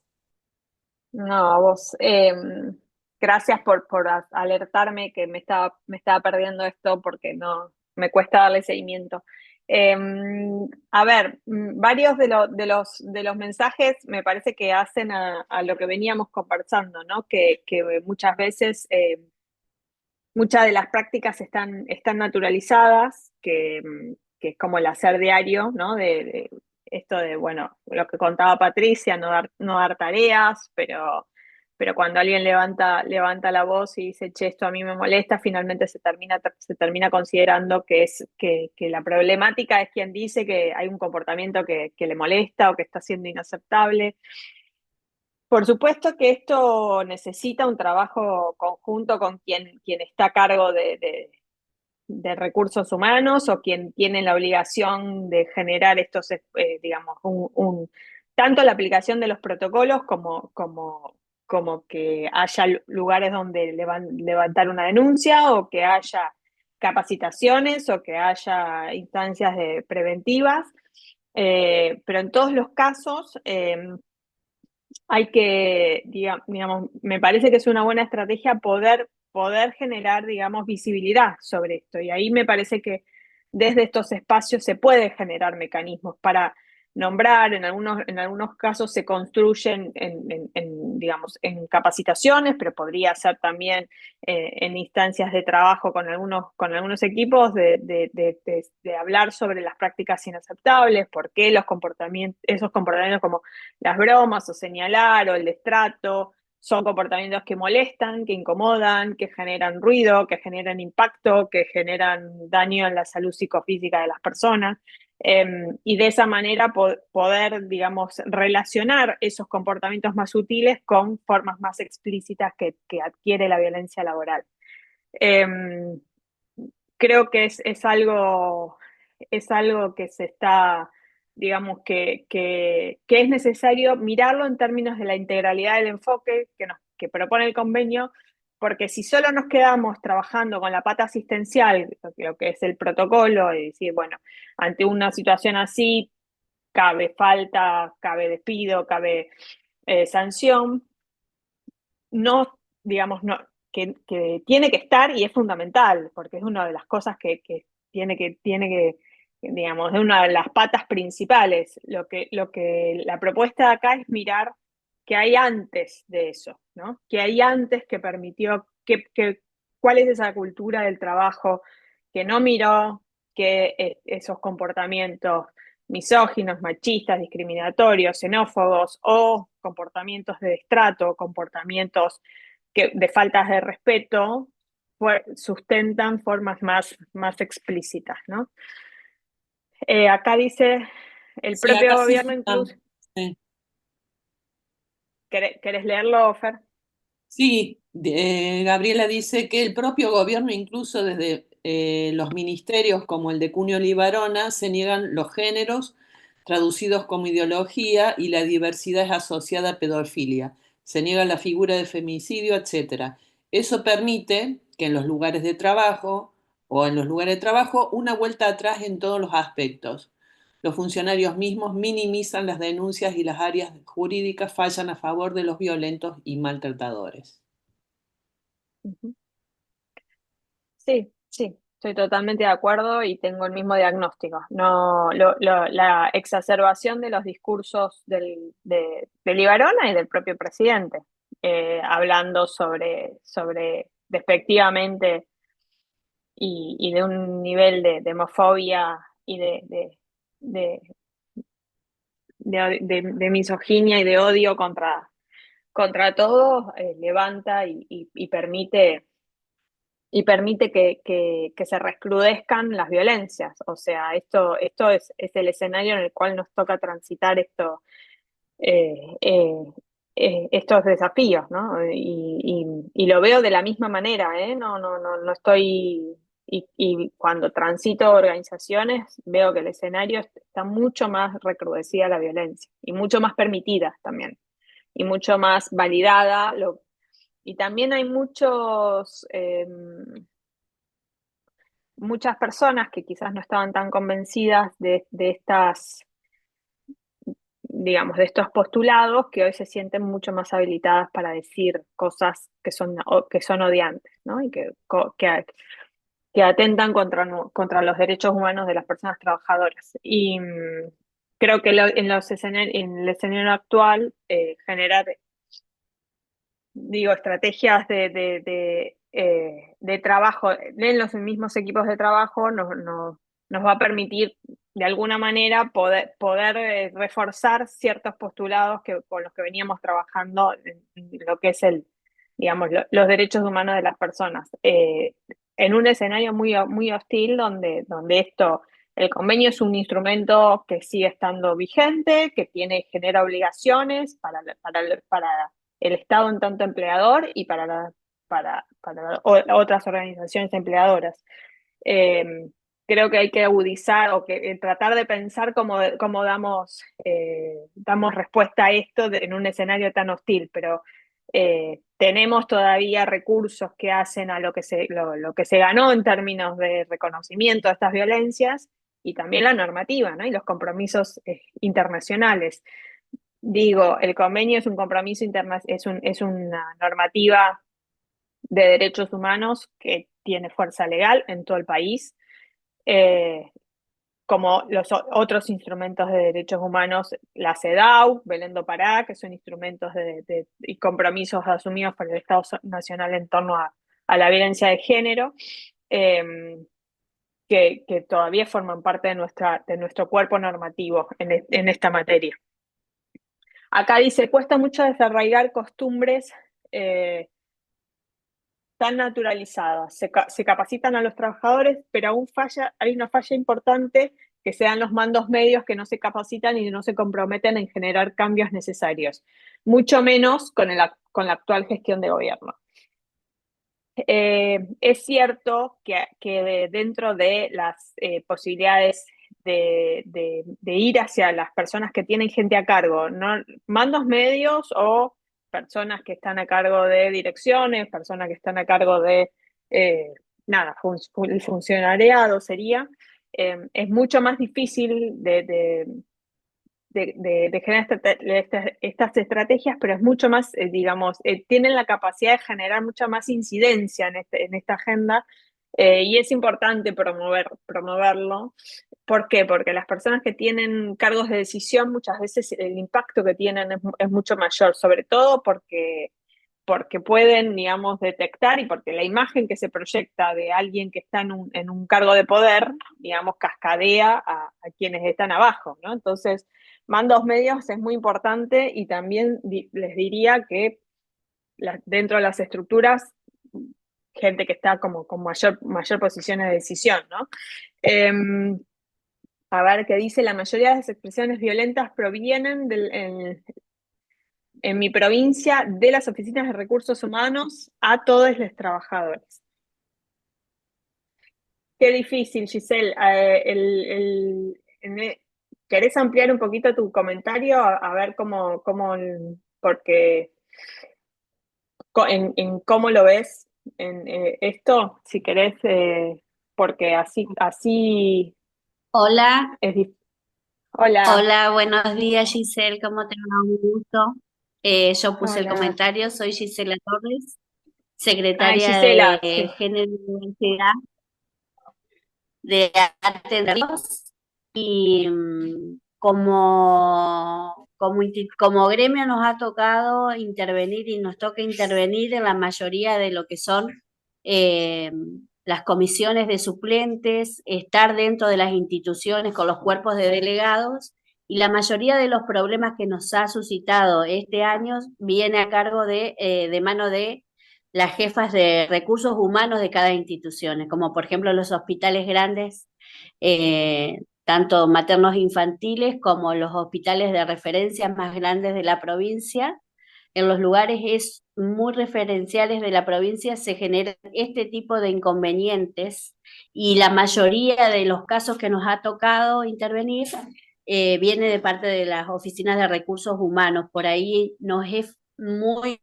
No, a vos. Gracias por alertarme que me estaba perdiendo esto porque no me cuesta darle seguimiento. A ver, varios de los mensajes me parece que hacen a lo que veníamos conversando, ¿no? Que muchas veces muchas de las prácticas están naturalizadas, que es como el hacer diario, ¿no? De esto de, bueno, lo que contaba Patricia, no dar tareas, pero cuando alguien levanta la voz y dice, che, esto a mí me molesta, finalmente se termina considerando que la problemática es quien dice que hay un comportamiento que le molesta o que está siendo inaceptable. Por supuesto que esto necesita un trabajo conjunto con quien está a cargo de recursos humanos o quien tiene la obligación de generar estos, digamos, tanto la aplicación de los protocolos como que haya lugares donde levantar una denuncia o que haya capacitaciones o que haya instancias preventivas. Pero en todos los casos, hay que, digamos, me parece que es una buena estrategia poder generar, digamos, visibilidad sobre esto. Y ahí me parece que desde estos espacios se puede generar mecanismos para nombrar, en algunos casos se construyen digamos, en capacitaciones, pero podría ser también en instancias de trabajo con algunos equipos de hablar sobre las prácticas inaceptables, por qué esos comportamientos como las bromas o señalar o el destrato son comportamientos que molestan, que incomodan, que generan ruido, que generan impacto, que generan daño en la salud psicofísica de las personas. Y de esa manera poder, digamos, relacionar esos comportamientos más sutiles con formas más explícitas que adquiere la violencia laboral. Em, Creo que es algo que se está, digamos, que es necesario mirarlo en términos de la integralidad del enfoque que propone el convenio, porque si solo nos quedamos trabajando con la pata asistencial, lo que es el protocolo, y decir, bueno, ante una situación así, cabe falta, cabe despido, cabe sanción, no, digamos, no, que tiene que estar y es fundamental, porque es una de las cosas que tiene que, digamos, es una de las patas principales. Lo que la propuesta de acá es mirar hay antes de eso, ¿no? Que hay antes que permitió, cuál es esa cultura del trabajo que no miró que esos comportamientos misóginos, machistas, discriminatorios, xenófobos o comportamientos de destrato, comportamientos de faltas de respeto, sustentan formas más explícitas, ¿no? Acá dice, el Sí, propio acá sí gobierno incluso... sí. ¿Querés leerlo, Fer? Sí, Gabriela dice que el propio gobierno, incluso desde los ministerios como el de Cunio Libarona, se niegan los géneros traducidos como ideología y la diversidad es asociada a pedofilia. Se niega la figura de femicidio, etc. Eso permite que en los lugares de trabajo una vuelta atrás en todos los aspectos. Los funcionarios mismos minimizan las denuncias y las áreas jurídicas fallan a favor de los violentos y maltratadores. Sí, sí, estoy totalmente de acuerdo y tengo el mismo diagnóstico. No, la exacerbación de los discursos de Libarona y del propio presidente, hablando sobre despectivamente y de un nivel de homofobia y de misoginia y de odio contra todo, levanta y permite que se recrudezcan las violencias. O sea, esto es el escenario en el cual nos toca transitar eh, eh, estos desafíos, ¿no? Y lo veo de la misma manera, ¿eh? No estoy... Y cuando transito organizaciones, veo que el escenario está mucho más recrudecida la violencia y mucho más permitida también, y mucho más validada. Y también hay muchas personas que quizás no estaban tan convencidas de estas, digamos, de estos postulados, que hoy se sienten mucho más habilitadas para decir cosas que son odiantes, ¿no? Y que atentan contra los derechos humanos de las personas trabajadoras. Y creo que en el escenario actual, generar, digo, estrategias de trabajo en los mismos equipos de trabajo nos va a permitir de alguna manera poder reforzar ciertos postulados con los que veníamos trabajando en lo que es digamos, los derechos humanos de las personas. En un escenario muy hostil donde el convenio es un instrumento que sigue estando vigente, que genera obligaciones para el Estado en tanto empleador y para otras organizaciones empleadoras. Creo que hay que agudizar o tratar de pensar cómo damos respuesta a esto en un escenario tan hostil, pero tenemos todavía recursos que hacen a lo que se ganó en términos de reconocimiento de estas violencias y también la normativa, ¿no? Y los compromisos internacionales. Digo, el convenio es un compromiso es una normativa de derechos humanos que tiene fuerza legal en todo el país, como los otros instrumentos de derechos humanos, la CEDAW, Belén do Pará, que son instrumentos y compromisos asumidos por el Estado Nacional en torno a la violencia de género, que todavía forman parte de nuestro cuerpo normativo en esta materia. Acá dice, cuesta mucho desarraigar costumbres tan naturalizadas. Se capacitan a los trabajadores, pero aún hay una falla importante, que sean los mandos medios que no se capacitan y no se comprometen en generar cambios necesarios, mucho menos con la actual gestión de gobierno. Es cierto que dentro de las posibilidades de ir hacia las personas que tienen gente a cargo, ¿no? Mandos medios o personas que están a cargo de direcciones, personas que están a cargo de, el funcionariado sería, es mucho más difícil de generar estas estrategias, pero es mucho más, digamos, tienen la capacidad de generar mucha más incidencia en esta agenda Y es importante promoverlo. ¿Por qué? Porque las personas que tienen cargos de decisión muchas veces el impacto que tienen es mucho mayor, sobre todo porque pueden, digamos, detectar y porque la imagen que se proyecta de alguien que está en un cargo de poder, digamos, cascadea a quienes están abajo, ¿no? Entonces, mandos medios es muy importante y también les diría que dentro de las estructuras, gente que está como con mayor posiciones de decisión, ¿no? A ver, ¿qué dice? La mayoría de las expresiones violentas provienen en mi provincia de las oficinas de recursos humanos a todos los trabajadores. Qué difícil, Giselle. ¿Querés ampliar un poquito tu comentario? A ver porque en cómo lo ves en esto, si querés, porque así Hola, es difícil. Hola, hola, buenos días Giselle, ¿cómo te va? Un gusto. Yo puse el hola. comentario, soy Gisela Torres, Ay, secretaria Gisela, de sí. Género y Diversidad de Arte de Ríos y como gremio nos ha tocado intervenir y nos toca intervenir en la mayoría de lo que son eh, las comisiones de suplentes, estar dentro de las instituciones con los cuerpos de delegados y la mayoría de los problemas que nos ha suscitado este año viene a cargo de mano de las jefas de recursos humanos de cada institución, como por ejemplo los hospitales grandes, tanto maternos infantiles como los hospitales de referencia más grandes de la provincia. En los lugares muy referenciales de la provincia se generan este tipo de inconvenientes y la mayoría de los casos que nos ha tocado intervenir viene de parte de las oficinas de recursos humanos. Por ahí nos es muy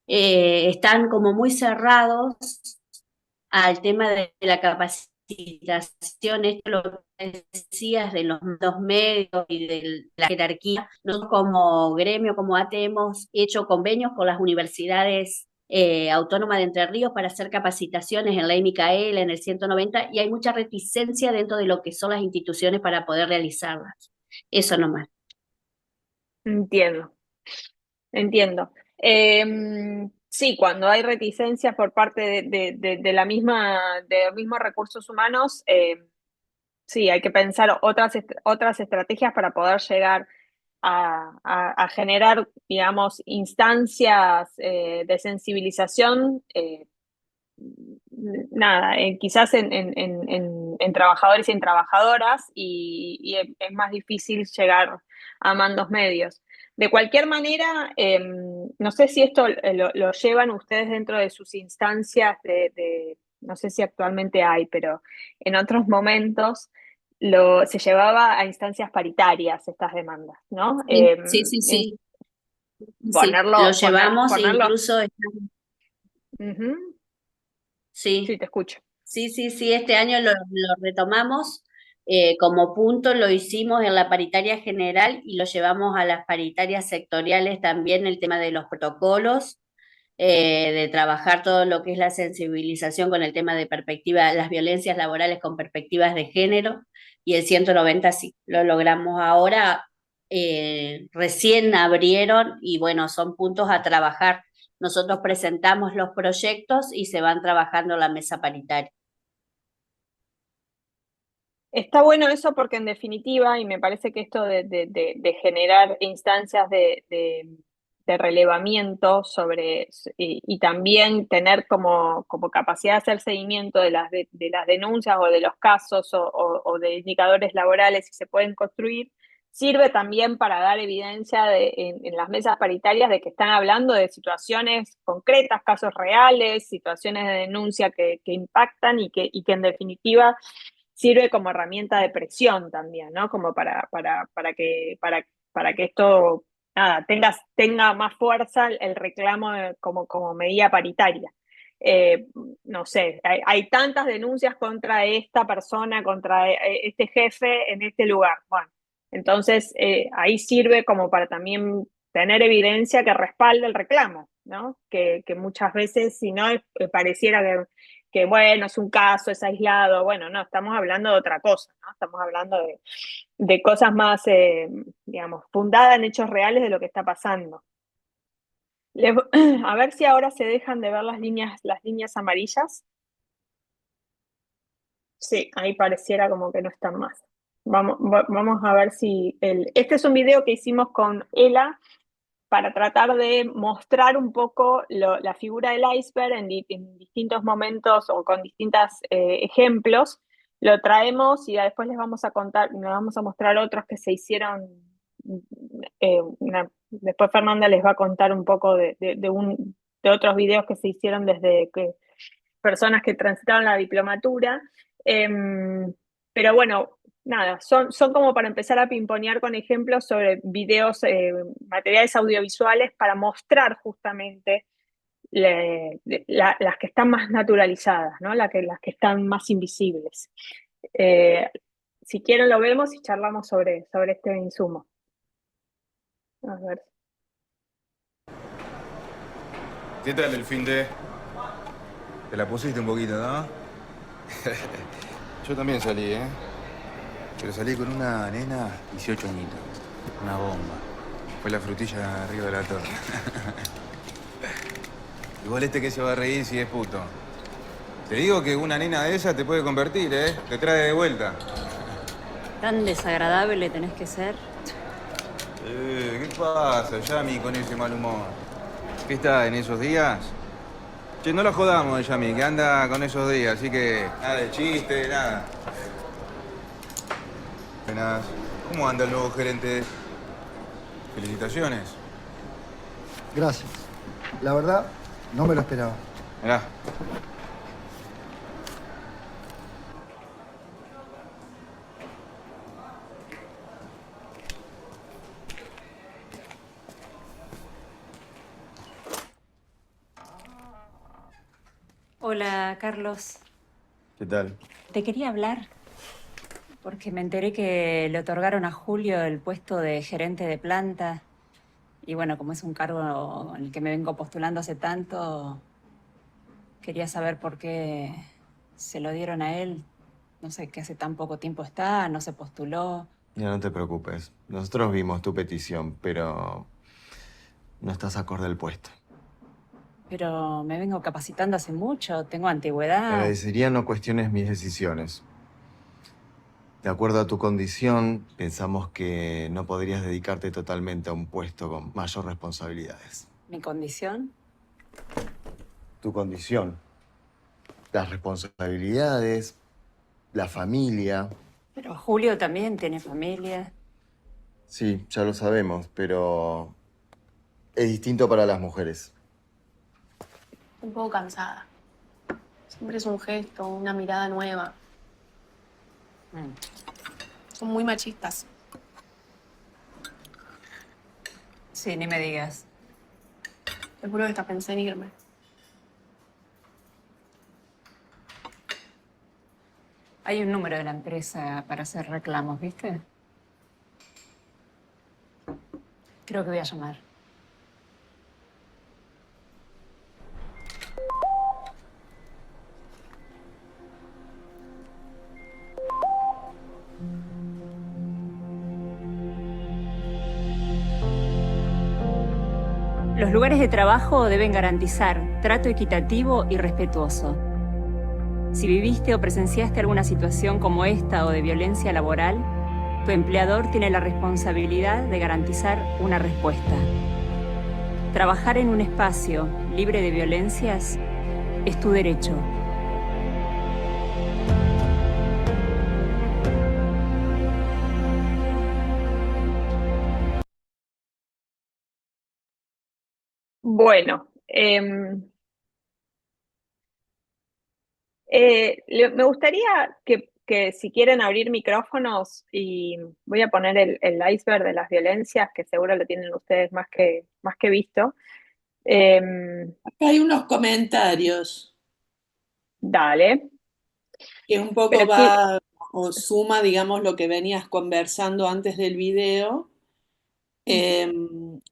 están como muy cerrados al tema de la capacitación, esto lo que decías de los dos medios y de la jerarquía. Nosotros como gremio, como ATE, hemos hecho convenios con las universidades autónomas de Entre Ríos para hacer capacitaciones en Ley Micaela, en el 190, y hay mucha reticencia dentro de lo que son las instituciones para poder realizarlas. Eso nomás. Entiendo. Entiendo. Sí, cuando hay reticencias por parte de la de los mismos recursos humanos, sí, hay que pensar otras estrategias para poder llegar a generar, digamos, instancias de sensibilización, nada, quizás en trabajadores y en trabajadoras, y es más difícil llegar a mandos medios. De cualquier manera, no sé si esto lo llevan ustedes dentro de sus instancias no sé si actualmente hay, pero en otros momentos se llevaba a instancias paritarias estas demandas, ¿no? Sí, sí, sí, sí. Sí, lo Ponerlo, llevamos e ponerlo. incluso Ujú, sí, sí, te escucho. sí, sí, sí, este año lo retomamos como punto, lo hicimos en la paritaria general y lo llevamos a las paritarias sectoriales también, el tema de los protocolos, de trabajar todo lo que es la sensibilización con el tema de perspectiva, las violencias laborales con perspectivas de género, y el 190 sí, lo logramos ahora, recién abrieron y bueno, son puntos a trabajar. Nosotros presentamos los proyectos y se van trabajando en la mesa paritaria. Está bueno eso porque en definitiva, y me parece que esto de generar instancias de relevamiento y también tener como capacidad de hacer seguimiento de las denuncias o de los casos o de indicadores laborales que se pueden construir, sirve también para dar evidencia en las mesas paritarias de que están hablando de situaciones concretas, casos reales, situaciones de denuncia que impactan y que en definitiva sirve como herramienta de presión también, ¿no? Como para que esto, nada, tenga más fuerza el reclamo como medida paritaria. No sé, hay tantas denuncias contra esta persona, contra este jefe en este lugar. Bueno, entonces ahí sirve como para también tener evidencia que respalde el reclamo, ¿no? Que muchas veces, si no, pareciera que, bueno, es un caso, es aislado. Bueno, no, estamos hablando de otra cosa, ¿no? Estamos hablando de cosas más, digamos, fundadas en hechos reales de lo que está pasando. A ver si ahora se dejan de ver las líneas amarillas. Sí, ahí pareciera como que no están más. Vamos a ver si... Este es un video que hicimos con Ela para tratar de mostrar un poco la figura del iceberg en distintos momentos o con distintos ejemplos. Lo traemos y después les vamos a mostrar otros que se hicieron. Después Fernanda les va a contar un poco de otros videos que se hicieron desde que personas que transitaron la diplomatura. Pero bueno, nada, son como para empezar a pimponear con ejemplos sobre videos, materiales audiovisuales para mostrar justamente las que están más naturalizadas, ¿no? Las que están más invisibles. Si quieren lo vemos y charlamos sobre este insumo. A ver. ¿Qué tal el fin de...? Te la pusiste un poquito, ¿no? Yo también salí, ¿eh? Pero salí con una nena, 18 añitos. Una bomba. Fue la frutilla arriba de la torre. Igual este que se va a reír si es puto. Te digo que una nena de esa te puede convertir, ¿eh? Te trae de vuelta. ¿Tan desagradable tenés que ser? ¿Qué pasa, Yami, con ese mal humor? ¿Qué está en esos días? Che, no la jodamos, Yami, que anda con esos días, así que nada de chiste, nada. Buenas. ¿Cómo anda el nuevo gerente? Felicitaciones. Gracias. La verdad, no me lo esperaba. Mirá. Hola, Carlos. ¿Qué tal? Te quería hablar porque me enteré que le otorgaron a Julio el puesto de gerente de planta. Y bueno, como es un cargo en el que me vengo postulando hace tanto, quería saber por qué se lo dieron a él. No sé, que hace tan poco tiempo está, no se postuló. Ya no te preocupes. Nosotros vimos tu petición, pero no estás acorde al puesto. Pero me vengo capacitando hace mucho, tengo Te antigüedad. agradecería no cuestiones mis decisiones. De acuerdo a tu condición, pensamos que no podrías dedicarte totalmente a un puesto con mayor responsabilidades. ¿Mi condición? Tu condición, las responsabilidades, la familia. Pero Julio también tiene familia. Sí, ya lo sabemos, pero es distinto para las mujeres. Un poco cansada. Siempre es un gesto, una mirada nueva. Son muy machistas. Sí, ni me digas. Te juro que hasta pensé en irme. Hay un número de la empresa para hacer reclamos, ¿viste? Creo que voy a llamar. Los lugares de trabajo deben garantizar trato equitativo y respetuoso. Si viviste o presenciaste alguna situación como esta o de violencia laboral, tu empleador tiene la responsabilidad de garantizar una respuesta. Trabajar en un espacio libre de violencias es tu derecho. Bueno, me gustaría que si quieren abrir micrófonos, y voy a poner el iceberg de las violencias, que seguro lo tienen ustedes más que visto. Acá hay unos comentarios Dale. que un poco Pero va o suma, digamos, lo que venías conversando antes del video. que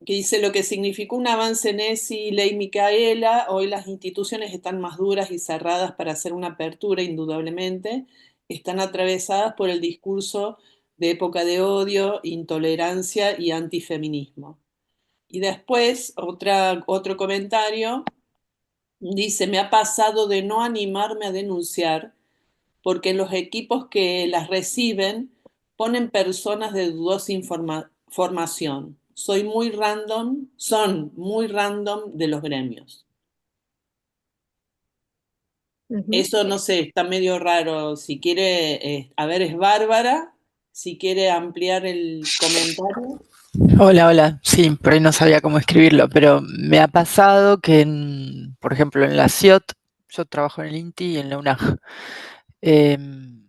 dice lo que significó un avance en ESI y Ley Micaela. Hoy las instituciones están más duras y cerradas para hacer una apertura, indudablemente. Están atravesadas por el discurso de época de odio, intolerancia y antifeminismo. Y después, otro comentario, dice, me ha pasado de no animarme a denunciar porque en los equipos que las reciben ponen personas de dudosa formación. Son muy random de los gremios. Eso no sé, está medio raro. Si quiere, a ver, es Bárbara, si quiere ampliar el comentario. Hola, sí, por ahí no sabía cómo escribirlo, pero me ha pasado que, por ejemplo, en la CIOT, yo trabajo en el INTI y en la UNAG. En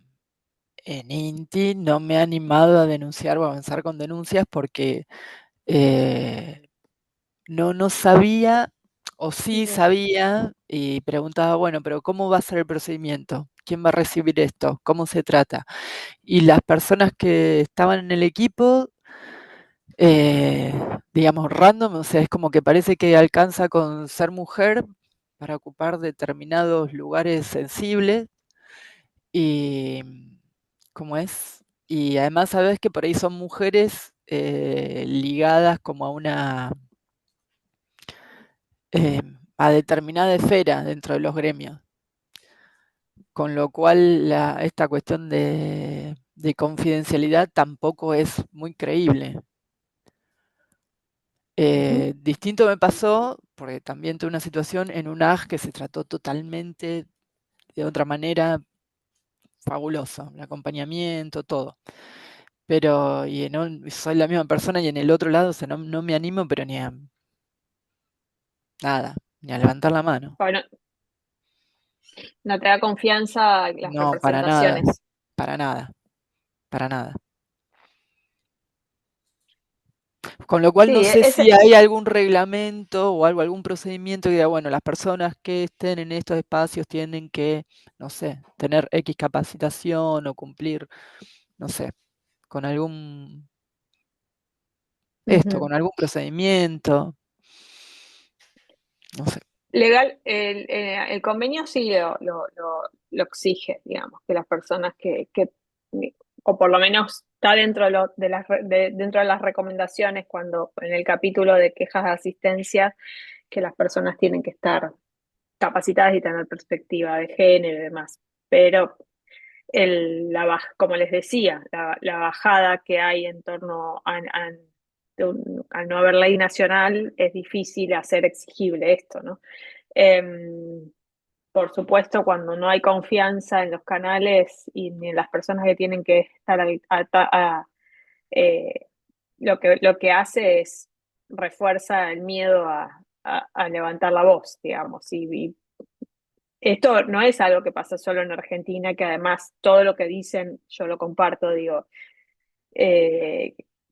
INTI no me he animado a denunciar o avanzar con denuncias porque no sabía, o sí sabía, y preguntaba, bueno, pero ¿cómo va a ser el procedimiento? ¿Quién va a recibir esto? ¿Cómo se trata? Y las personas que estaban en el equipo, digamos, random, o sea, es como que parece que alcanza con ser mujer para ocupar determinados lugares sensibles y, ¿cómo es? Y además sabes que por ahí son mujeres ligadas como a determinada esfera dentro de los gremios. Con lo cual esta cuestión de confidencialidad tampoco es muy creíble. Distinto me pasó, porque también tuve una situación en un AG que se trató totalmente de otra manera, fabuloso, el acompañamiento, todo. Pero soy la misma persona y en el otro lado, o sea, no me animo, pero ni a nada, ni a levantar la mano. Bueno, no te da confianza las No, para nada, representaciones. para nada, para nada. Con lo cual no Sí, sé si hay algún reglamento o algún procedimiento que diga, bueno, las personas que estén en estos espacios tienen que, no sé, tener X capacitación o cumplir, no sé, con algún con algún procedimiento, no sé. Legal, el convenio sí lo exige, digamos, que las personas o por lo menos está dentro dentro de las recomendaciones cuando en el capítulo de quejas de asistencia, que las personas tienen que estar capacitadas y tener perspectiva de género y demás. Pero como les decía, la bajada que hay en torno al no haber ley nacional, es difícil hacer exigible esto, ¿no? Por supuesto, cuando no hay confianza en los canales y en las personas que tienen que estar lo que hace es refuerza el miedo a levantar la voz, digamos. Y esto no es algo que pasa solo en Argentina, que además todo lo que dicen yo lo comparto, digo,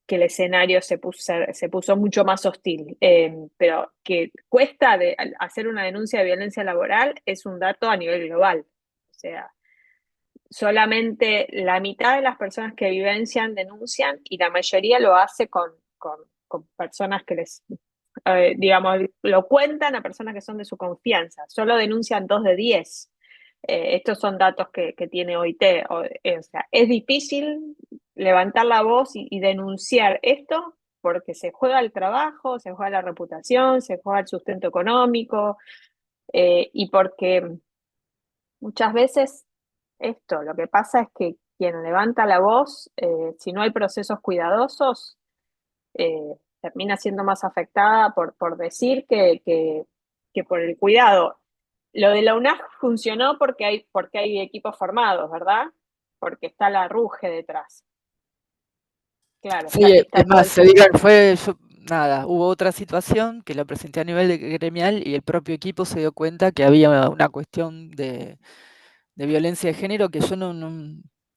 que el escenario se puso mucho más hostil, pero que cuesta hacer una denuncia de violencia laboral es un dato a nivel global. O sea, solamente la mitad de las personas que vivencian denuncian y la mayoría lo hace con personas que digamos, lo cuentan a personas que son de su confianza. Solo denuncian 2 de 10. Estos son datos que tiene OIT. O sea, es difícil levantar la voz y denunciar esto porque se juega el trabajo, se juega la reputación, se juega el sustento económico y porque muchas veces lo que pasa es que quien levanta la voz, si no hay procesos cuidadosos, termina siendo más afectada por decir que por el cuidado. Lo de la UNAG funcionó porque hay equipos formados, ¿verdad? Porque está la RUGE detrás. Claro, Sí, es más, hubo otra situación que la presenté a nivel de gremial y el propio equipo se dio cuenta que había una cuestión de violencia de género que yo no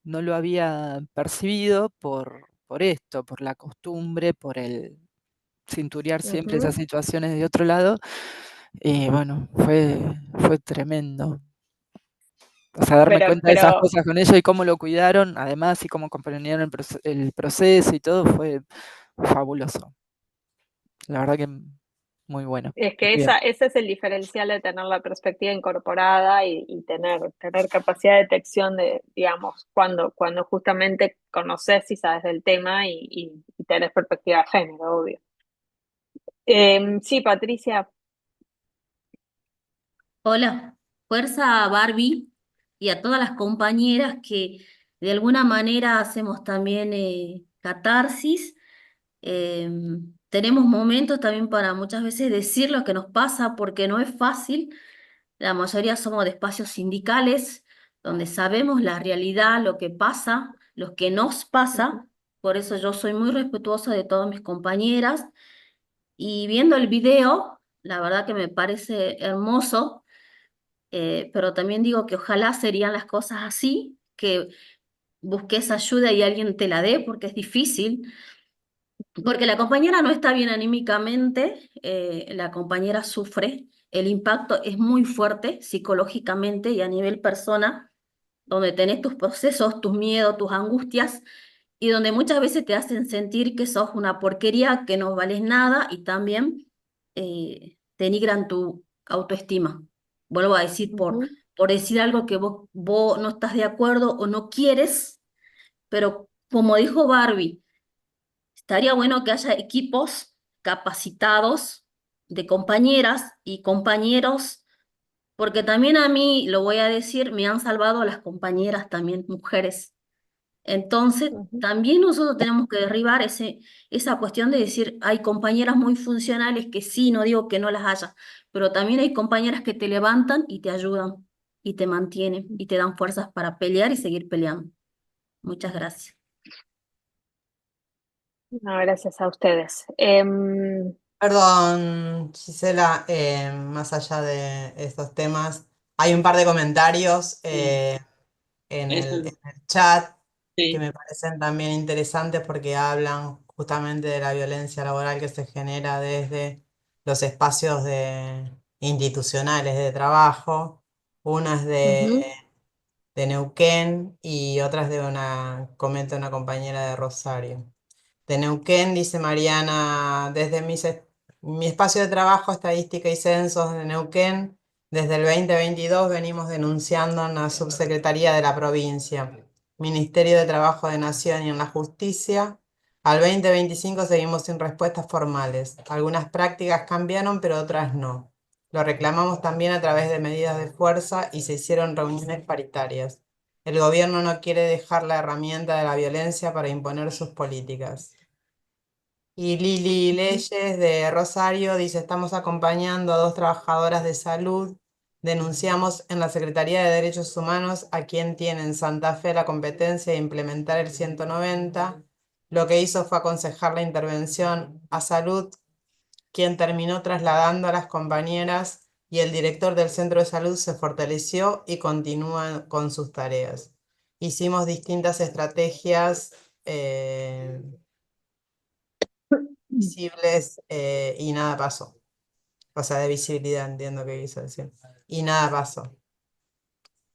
lo había percibido por esto, por la costumbre, por el cinturear siempre esas situaciones de otro lado. Y bueno, fue tremendo. O sea, darme cuenta de esas cosas con ellos y cómo lo cuidaron, además, y cómo comprendieron el proceso y todo, fue fabuloso. La verdad que muy bueno. Es que Muy bien. ese es el diferencial de tener la perspectiva incorporada y tener capacidad de detección de, digamos, cuando justamente conoces y sabes del tema y tenés perspectiva de género, obvio. Sí, Patricia. Hola, fuerza a Barbie y a todas las compañeras que de alguna manera hacemos también catarsis. Tenemos momentos también para muchas veces decir lo que nos pasa porque no es fácil. La mayoría somos de espacios sindicales donde sabemos la realidad, lo que pasa, lo que nos pasa. Por eso yo soy muy respetuosa de todas mis compañeras. Y viendo el video, la verdad que me parece hermoso, pero también digo que ojalá serían las cosas así, que busques ayuda y alguien te la dé porque es difícil. Porque la compañera no está bien anímicamente, la compañera sufre, el impacto es muy fuerte psicológicamente y a nivel persona, donde tenés tus procesos, tus miedos, tus angustias, y donde muchas veces te hacen sentir que sos una porquería, que no vales nada, y también denigran tu autoestima. Vuelvo a decir, por decir algo que vos no estás de acuerdo o no quieres, pero como dijo Barbie, estaría bueno que haya equipos capacitados de compañeras y compañeros, porque también a mí, lo voy a decir, me han salvado las compañeras también mujeres. Entonces, también nosotros tenemos que derribar esa cuestión de decir, hay compañeras muy funcionales que sí, no digo que no las haya, pero también hay compañeras que te levantan y te ayudan y te mantienen y te dan fuerzas para pelear y seguir peleando. Muchas gracias. No, gracias a ustedes. Perdón, Gisela, más allá de estos temas, hay un par de comentarios en el chat que me parecen también interesantes porque hablan justamente de la violencia laboral que se genera desde los espacios institucionales de trabajo. Uno es de Neuquén y otra es comenta una compañera de Rosario. De Neuquén, dice Mariana, desde mi espacio de trabajo, estadística y censos de Neuquén, desde el 2022 venimos denunciando en la subsecretaría de la provincia, Ministerio de Trabajo de Nación y en la Justicia. Al 2025 seguimos sin respuestas formales. Algunas prácticas cambiaron, pero otras no. Lo reclamamos también a través de medidas de fuerza y se hicieron reuniones paritarias. El gobierno no quiere dejar la herramienta de la violencia para imponer sus políticas. Y Lili Leyes de Rosario dice, estamos acompañando a 2 trabajadoras de salud. Denunciamos en la Secretaría de Derechos Humanos a quien tiene en Santa Fe la competencia de implementar el 190. Lo que hizo fue aconsejar la intervención a salud, quien terminó trasladando a las compañeras y el director del centro de salud se fortaleció y continúa con sus tareas. Hicimos distintas estrategias visibles y nada pasó. O sea, de visibilidad, entiendo que quiso decir. Y nada pasó.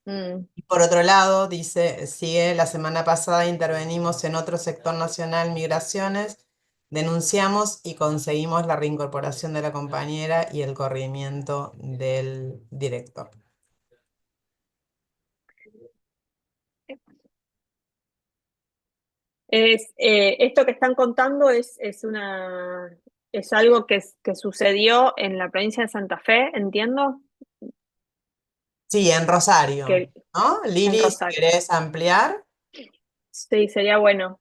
Y por otro lado, dice, sigue, la semana pasada intervenimos en otro sector nacional, migraciones, denunciamos y conseguimos la reincorporación de la compañera y el corrimiento del director. Esto que están contando es algo que sucedió en la provincia de Santa Fe, entiendo. Sí, en Rosario, ¿no? Lili, si Rosario. querés ampliar. Sí, sería bueno.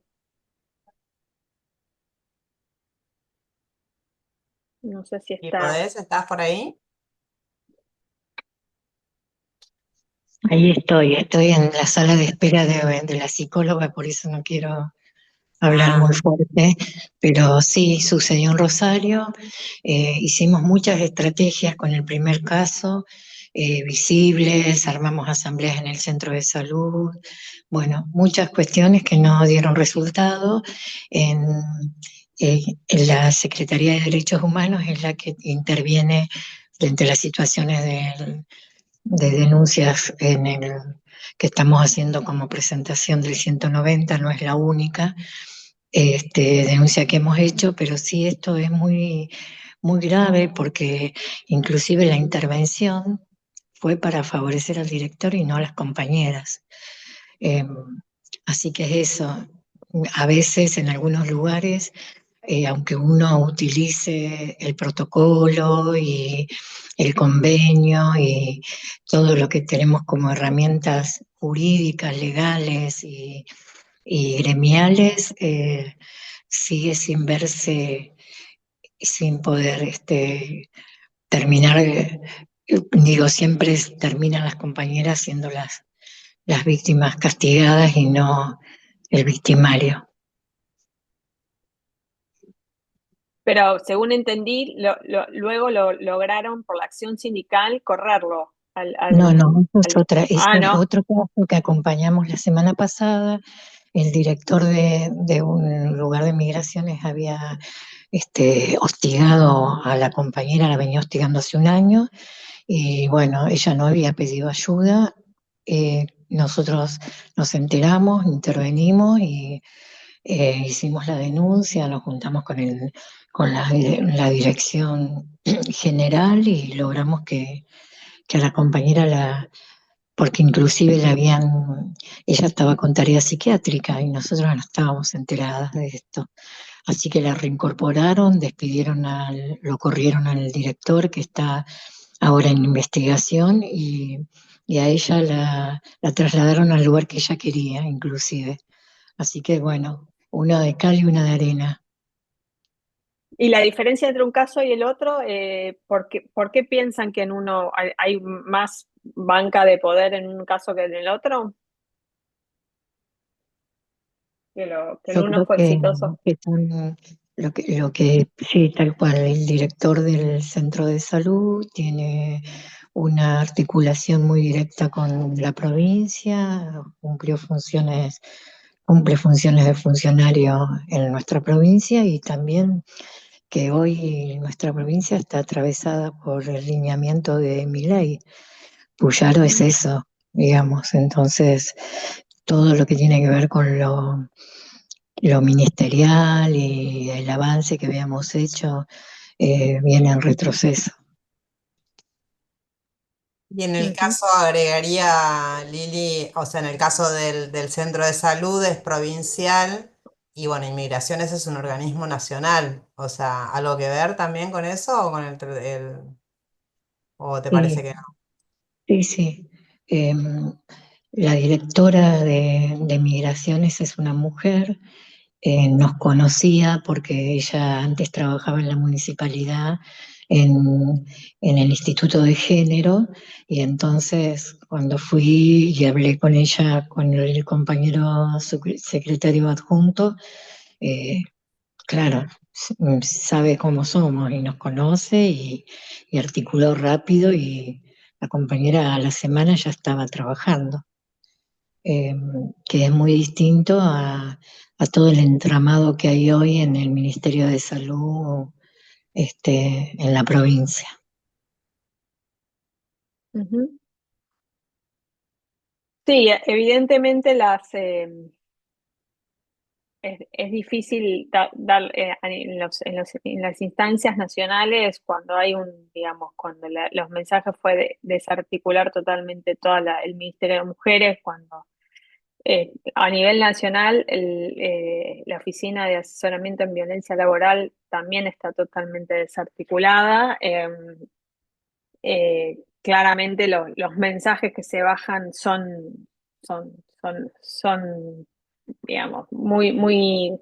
No sé si está. ¿Estás por ahí? Ahí estoy en la sala de espera de la psicóloga, por eso no quiero hablar muy fuerte, pero sí, sucedió en Rosario, hicimos muchas estrategias con el primer caso, visibles, armamos asambleas en el centro de salud, bueno, muchas cuestiones que no dieron resultado. En la Secretaría de Derechos Humanos es la que interviene frente a las situaciones de denuncias que estamos haciendo como presentación del 190, no es la única. denuncia que hemos hecho, pero sí esto es muy, muy grave porque inclusive la intervención fue para favorecer al director y no a las compañeras. Eh, Así que es eso. A veces en algunos lugares, aunque uno utilice el protocolo y el convenio y todo lo que tenemos como herramientas jurídicas, legales y gremiales, sigue sin verse, sin poder terminar, digo, siempre terminan las compañeras siendo las víctimas castigadas y no el victimario. Pero según entendí, luego lo lograron por la acción sindical correrlo No, no, eso Ah, es ¿no? otro caso que acompañamos la semana pasada. El director de un lugar de migraciones había hostigado a la compañera, la venía hostigando hace un año, y bueno, ella no había pedido ayuda. Nosotros nos enteramos, intervenimos y hicimos la denuncia, nos juntamos con la dirección general y logramos que a la compañera porque inclusive ella estaba con tarea psiquiátrica y nosotros no estábamos enteradas de esto. Así que la reincorporaron, lo corrieron al director que está ahora en investigación y a ella la trasladaron al lugar que ella quería, inclusive. Así que bueno, una de cal y una de arena. Y la diferencia entre un caso y el otro, ¿por qué piensan que en uno hay más banca de poder en un caso que en el otro? Que en Yo uno creo fue exitoso. que son sí, tal cual, el director del centro de salud tiene una articulación muy directa con la provincia, cumple funciones de funcionario en nuestra provincia y también que hoy nuestra provincia está atravesada por el lineamiento de Milei. Puyaro es eso, digamos, entonces todo lo que tiene que ver con lo ministerial y el avance que habíamos hecho viene en retroceso. Y en el Ujú. caso agregaría, Lili, o sea, en el caso del centro de salud es provincial y bueno, Inmigraciones es un organismo nacional. O sea, ¿algo que ver también con eso o con o te parece Sí, que no? sí, sí. La directora de Migraciones es una mujer, nos conocía porque ella antes trabajaba en la municipalidad en, en el Instituto de Género y entonces cuando fui y hablé con ella, con el compañero secretario adjunto, eh, claro, sabe cómo somos y nos conoce y articuló rápido y la compañera a la semana ya estaba trabajando, eh, que es muy distinto a todo el entramado que hay hoy en el Ministerio de Salud, en la provincia. Ujú. Sí, evidentemente es difícil dar en las instancias nacionales cuando hay digamos, cuando los mensajes fue desarticular totalmente el Ministerio de Mujeres, cuando a nivel nacional la Oficina de Asesoramiento en Violencia Laboral también está totalmente desarticulada. Claramente los mensajes que se bajan son digamos, muy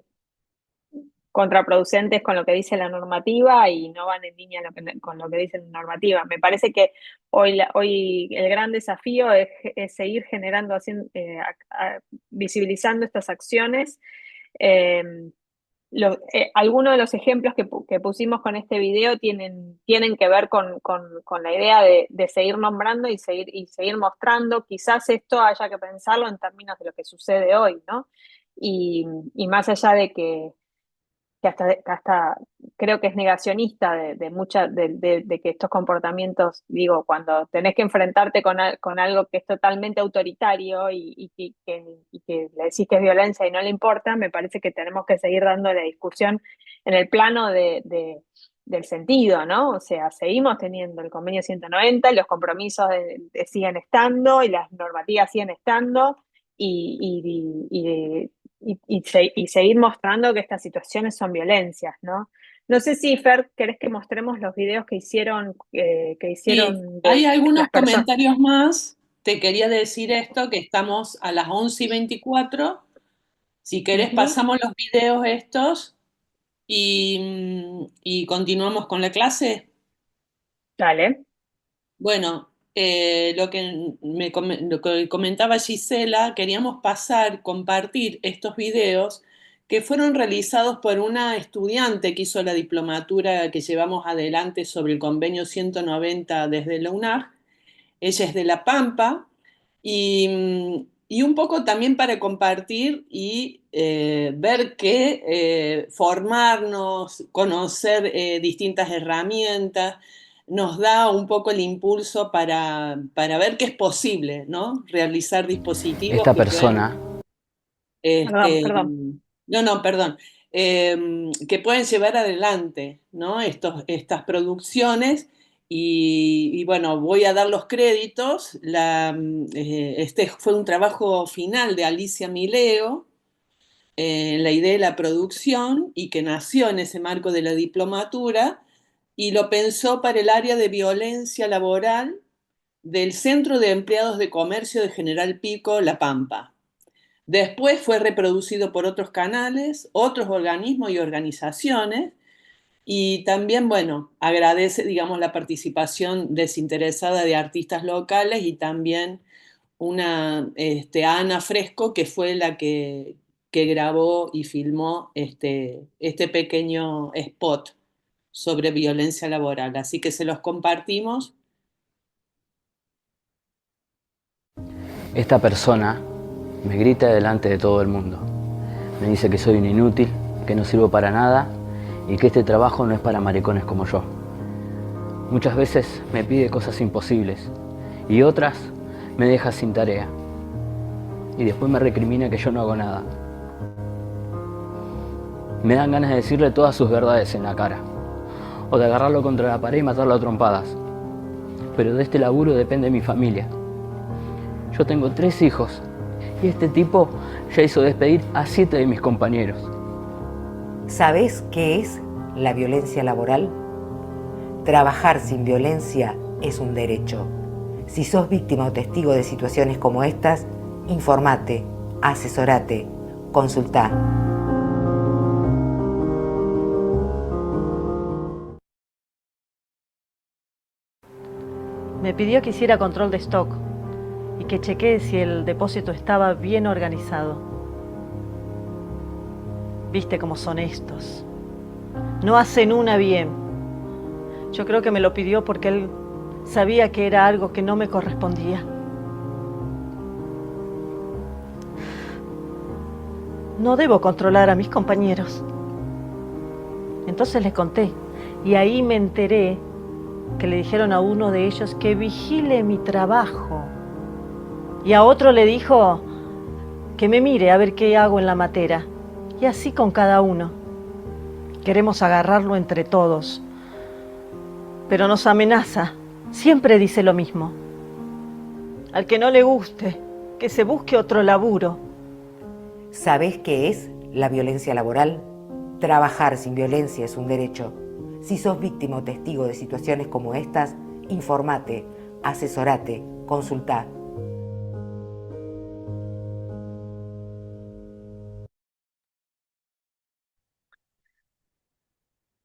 contraproducentes con lo que dice la normativa y no van en línea con lo que dice la normativa. Me parece que hoy el gran desafío es seguir generando, visibilizando estas acciones. Eh, Algunos de los ejemplos que pusimos con este video tienen que ver con la idea de seguir nombrando y seguir mostrando. Quizás esto haya que pensarlo en términos de lo que sucede hoy, ¿no? Y más allá de que que hasta creo que es negacionista de que estos comportamientos, digo, cuando tenés que enfrentarte con algo que es totalmente autoritario y que le decís que es violencia y no le importa, me parece que tenemos que seguir dando la discusión en el plano del sentido, ¿no? O sea, seguimos teniendo el convenio 190 y los compromisos siguen estando y las normativas siguen estando y seguir mostrando que estas situaciones son violencias, ¿no? No sé si, Fer, querés que mostremos los videos que hicieron Sí, hay algunos comentarios más. Te quería decir esto, que estamos a las 11:24. Si querés, pasamos los videos estos y continuamos con la clase. Dale. Bueno, lo que lo que comentaba Gisela, queríamos compartir estos videos que fueron realizados por una estudiante que hizo la diplomatura que llevamos adelante sobre el convenio 190 desde la UNAG. Ella es de La Pampa y un poco también para compartir y ver que formarnos, conocer distintas herramientas, nos da un poco el impulso para ver que es posible, ¿no? Realizar dispositivos. Esta persona. Perdón. Perdón. Que pueden llevar adelante, ¿no? Estas producciones. Y bueno, voy a dar los créditos. Este fue un trabajo final de Alicia Mileo, la idea de la producción, y que nació en ese marco de la diplomatura, y lo pensó para el área de violencia laboral del Centro de Empleados de Comercio de General Pico, La Pampa. Después fue reproducido por otros canales, otros organismos y organizaciones, y también, bueno, agradece, digamos, la participación desinteresada de artistas locales y también Ana Fresco, que fue la que grabó y filmó este pequeño spot sobre violencia laboral. Así que se los compartimos. Esta persona me grita delante de todo el mundo. Me dice que soy un inútil, que no sirvo para nada y que este trabajo no es para maricones como yo. Muchas veces me pide cosas imposibles y otras me deja sin tarea. Y después me recrimina que yo no hago nada. Me dan ganas de decirle todas sus verdades en la cara, o de agarrarlo contra la pared y matarlo a trompadas. Pero de este laburo depende mi familia. Yo tengo 3 hijos y este tipo ya hizo despedir a 7 de mis compañeros. ¿Sabés qué es la violencia laboral? Trabajar sin violencia es un derecho. Si sos víctima o testigo de situaciones como estas, informate, asesorate, consultá. Me pidió que hiciera control de stock y que chequee si el depósito estaba bien organizado. Viste cómo son estos. No hacen una bien. Yo creo que me lo pidió porque él sabía que era algo que no me correspondía. No debo controlar a mis compañeros. Entonces les conté y ahí me enteré que le dijeron a uno de ellos que vigile mi trabajo y a otro le dijo que me mire a ver qué hago en la matera, y así con cada uno. Queremos agarrarlo entre todos, pero nos amenaza, siempre dice lo mismo. Al que no le guste, que se busque otro laburo. ¿Sabés qué es la violencia laboral? Trabajar sin violencia es un derecho. Si sos víctima o testigo de situaciones como estas, informate, asesorate, consultá.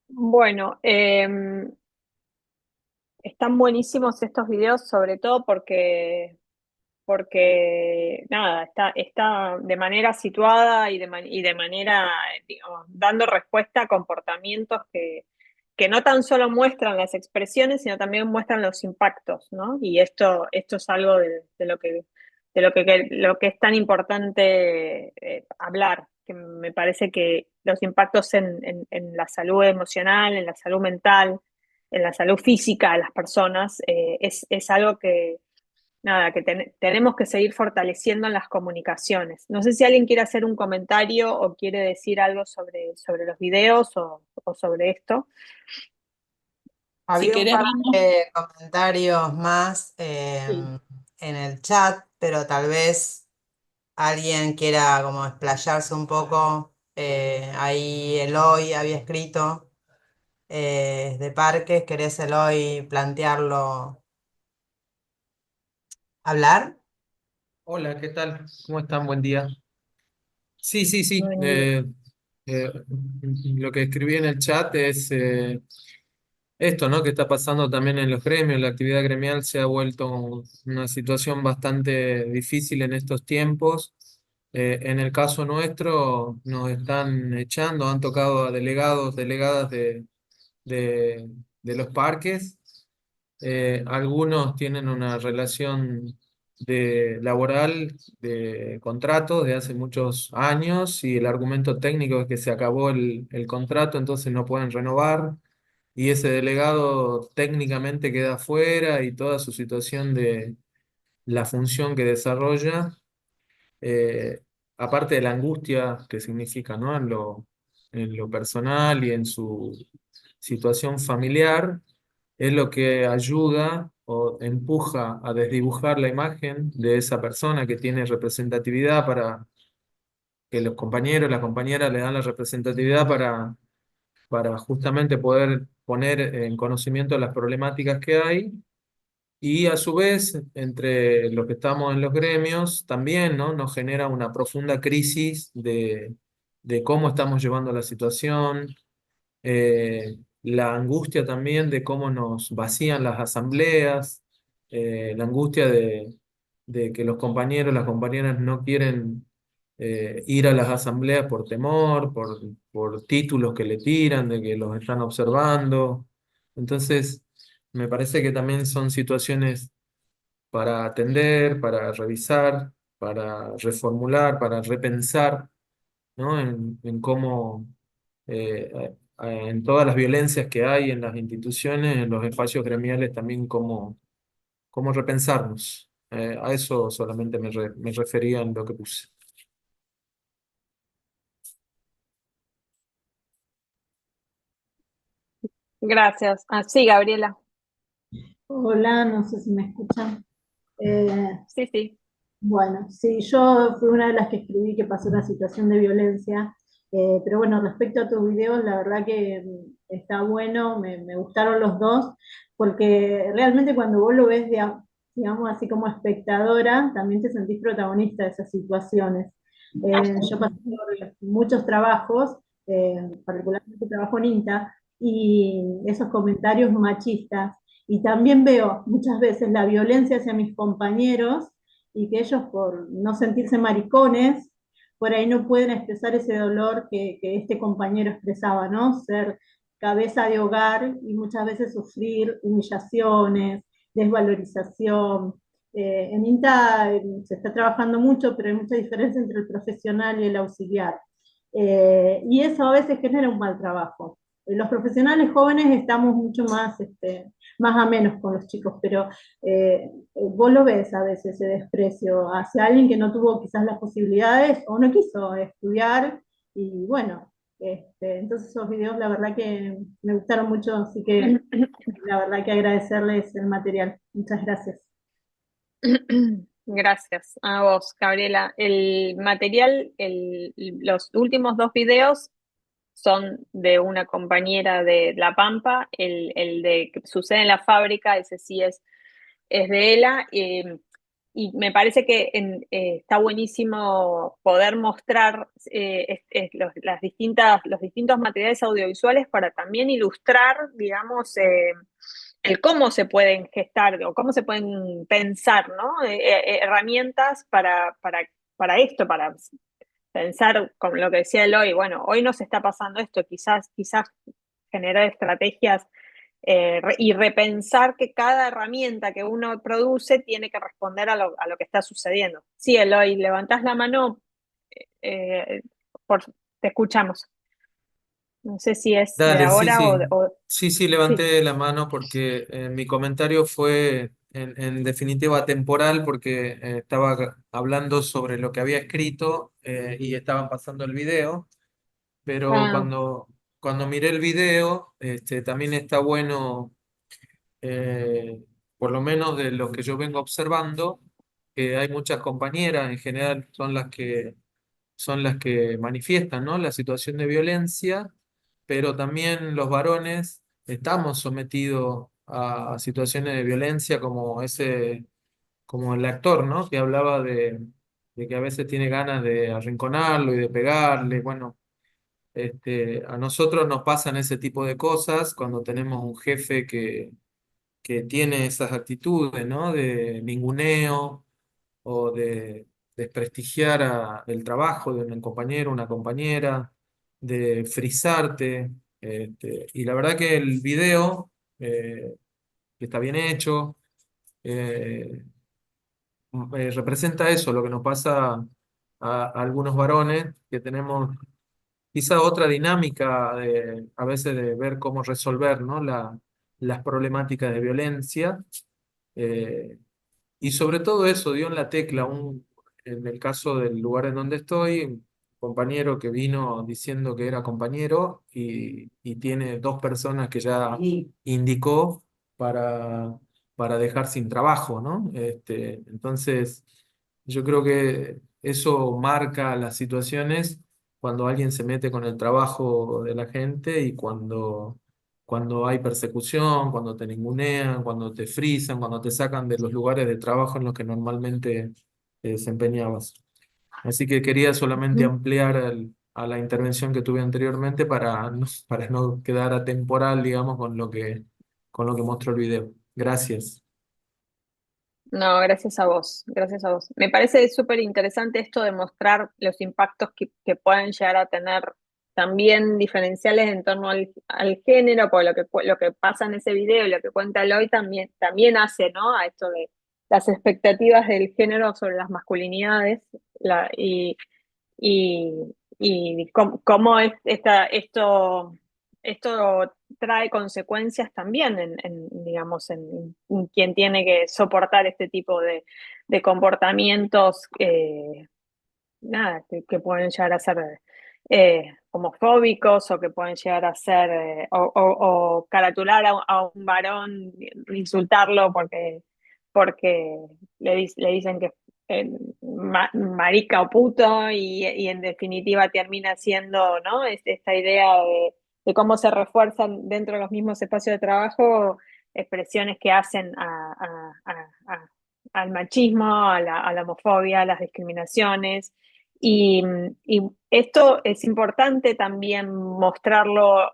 Bueno, están buenísimos estos videos, sobre todo porque nada, está de manera situada y de manera, digamos, dando respuesta a comportamientos que no tan solo muestran las expresiones, sino también muestran los impactos, ¿no? Y esto es algo de lo que es tan importante hablar, que me parece que los impactos en la salud emocional, en la salud mental, en la salud física de las personas, es algo que, nada, que tenemos que seguir fortaleciendo en las comunicaciones. No sé si alguien quiere hacer un comentario o quiere decir algo sobre los videos o sobre esto. Había un querés, par vamos. de comentarios más en el chat, pero tal vez alguien quiera como explayarse un poco. Ahí Eloy había escrito de Parques. ¿Querés, Eloy, plantearlo? ¿Hablar? Hola, ¿qué tal? ¿Cómo están? Buen día. Sí, sí, sí. Buen día. Eh, lo que escribí en el chat es esto, ¿no? Que está pasando también en los gremios. La actividad gremial se ha vuelto una situación bastante difícil en estos tiempos. En el caso nuestro, nos están echando, han tocado a delegados, delegadas de, de los parques. Algunos tienen una relación laboral de contrato de hace muchos años y el argumento técnico es que se acabó el contrato, entonces no pueden renovar y ese delegado técnicamente queda fuera y toda su situación de la función que desarrolla, eh, aparte de la angustia que significa, ¿no? En lo personal y en su situación familiar es lo que ayuda o empuja a desdibujar la imagen de esa persona que tiene representatividad para que los compañeros, las compañeras le dan la representatividad para justamente poder poner en conocimiento las problemáticas que hay. Y a su vez, entre los que estamos en los gremios, también, ¿no? Nos genera una profunda crisis de cómo estamos llevando la situación, la angustia también de cómo nos vacían las asambleas, la angustia de que los compañeros, las compañeras no quieren ir a las asambleas por temor, por títulos que le tiran, de que los están observando. Entonces, me parece que también son situaciones para atender, para revisar, para reformular, para repensar, ¿no? En cómo, en todas las violencias que hay en las instituciones, en los espacios gremiales, también cómo repensarnos. A eso solamente me refería en lo que puse. Gracias. Sí, Gabriela. Hola, no sé si me escuchan. Sí, sí. Bueno, sí, yo fui una de las que escribí que pasó una situación de violencia, pero bueno, respecto a tus videos, la verdad que está bueno, me gustaron los dos, porque realmente cuando vos lo ves, digamos así como espectadora, también te sentís protagonista de esas situaciones. Yo pasé por muchos trabajos, particularmente trabajo en INTA, y esos comentarios machistas, y también veo muchas veces la violencia hacia mis compañeros, y que ellos por no sentirse maricones, por ahí no pueden expresar ese dolor que este compañero expresaba, ¿no? Ser cabeza de hogar y muchas veces sufrir humillaciones, desvalorización. En INTA se está trabajando mucho, pero hay mucha diferencia entre el profesional y el auxiliar. Y eso a veces genera un mal trabajo. Los profesionales jóvenes estamos mucho más, más a menos con los chicos, pero vos lo ves a veces ese desprecio hacia alguien que no tuvo quizás las posibilidades o no quiso estudiar y bueno, entonces esos videos la verdad que me gustaron mucho, así que la verdad que agradecerles el material. Muchas gracias. Gracias a vos, Gabriela. El material, los últimos dos videos son de una compañera de La Pampa, el de que sucede en la fábrica, ese sí es de ella, y me parece que está buenísimo poder mostrar los distintos materiales audiovisuales para también ilustrar, digamos, el cómo se pueden gestar o cómo se pueden pensar, ¿no? Herramientas para esto, para pensar, como lo que decía Eloy, bueno, hoy nos está pasando esto, quizás generar estrategias y repensar que cada herramienta que uno produce tiene que responder a lo que está sucediendo. Sí, Eloy, levantás la mano, te escuchamos. No sé si es de Dale, sí, ahora sí. o... Sí, Sí, levanté la mano porque mi comentario fue en definitiva temporal porque estaba hablando sobre lo que había escrito y estaban pasando el video, pero ah, cuando miré el video, también está bueno, eh, por lo menos de lo que yo vengo observando, que hay muchas compañeras, en general son las que manifiestan, ¿no? La situación de violencia, pero también los varones estamos sometidos a situaciones de violencia como el actor, ¿no? Que hablaba de que a veces tiene ganas de arrinconarlo y de pegarle. Bueno, a nosotros nos pasan ese tipo de cosas cuando tenemos un jefe que tiene esas actitudes, ¿no? De ninguneo o de desprestigiar el trabajo de un compañero, una compañera, de frizarte. Y la verdad que el video, que está bien hecho, eh, representa eso, lo que nos pasa a algunos varones que tenemos quizá otra dinámica a veces de ver cómo resolver, ¿no? Las problemáticas de violencia. eh, y sobre todo eso dio en la tecla, en el caso del lugar en donde estoy, un compañero que vino diciendo que era compañero y tiene 2 personas que ya indicó para, para dejar sin trabajo, ¿no? Entonces, yo creo que eso marca las situaciones cuando alguien se mete con el trabajo de la gente y cuando hay persecución, cuando te ningunean, cuando te frisan, cuando te sacan de los lugares de trabajo en los que normalmente te desempeñabas. Así que quería solamente ujú. ampliar a la intervención que tuve anteriormente para no quedar atemporal, digamos, con lo que mostró el video. Gracias. No, gracias a vos, gracias a vos. Me parece súper interesante esto de mostrar los impactos que pueden llegar a tener también diferenciales en torno al género, por lo que pasa en ese video y lo que cuenta Eloy también hace, ¿no? A esto de las expectativas del género sobre las masculinidades y, y cómo esto trae consecuencias también digamos, en quien tiene que soportar este tipo de comportamientos, nada, que pueden llegar a ser homofóbicos o que pueden llegar a ser, o caratular a un varón, insultarlo porque le dicen que es marica o puto y en definitiva termina siendo, ¿no? Esta idea de cómo se refuerzan dentro de los mismos espacios de trabajo expresiones que hacen al machismo, a la homofobia, a las discriminaciones. Y, y esto es importante también mostrarlo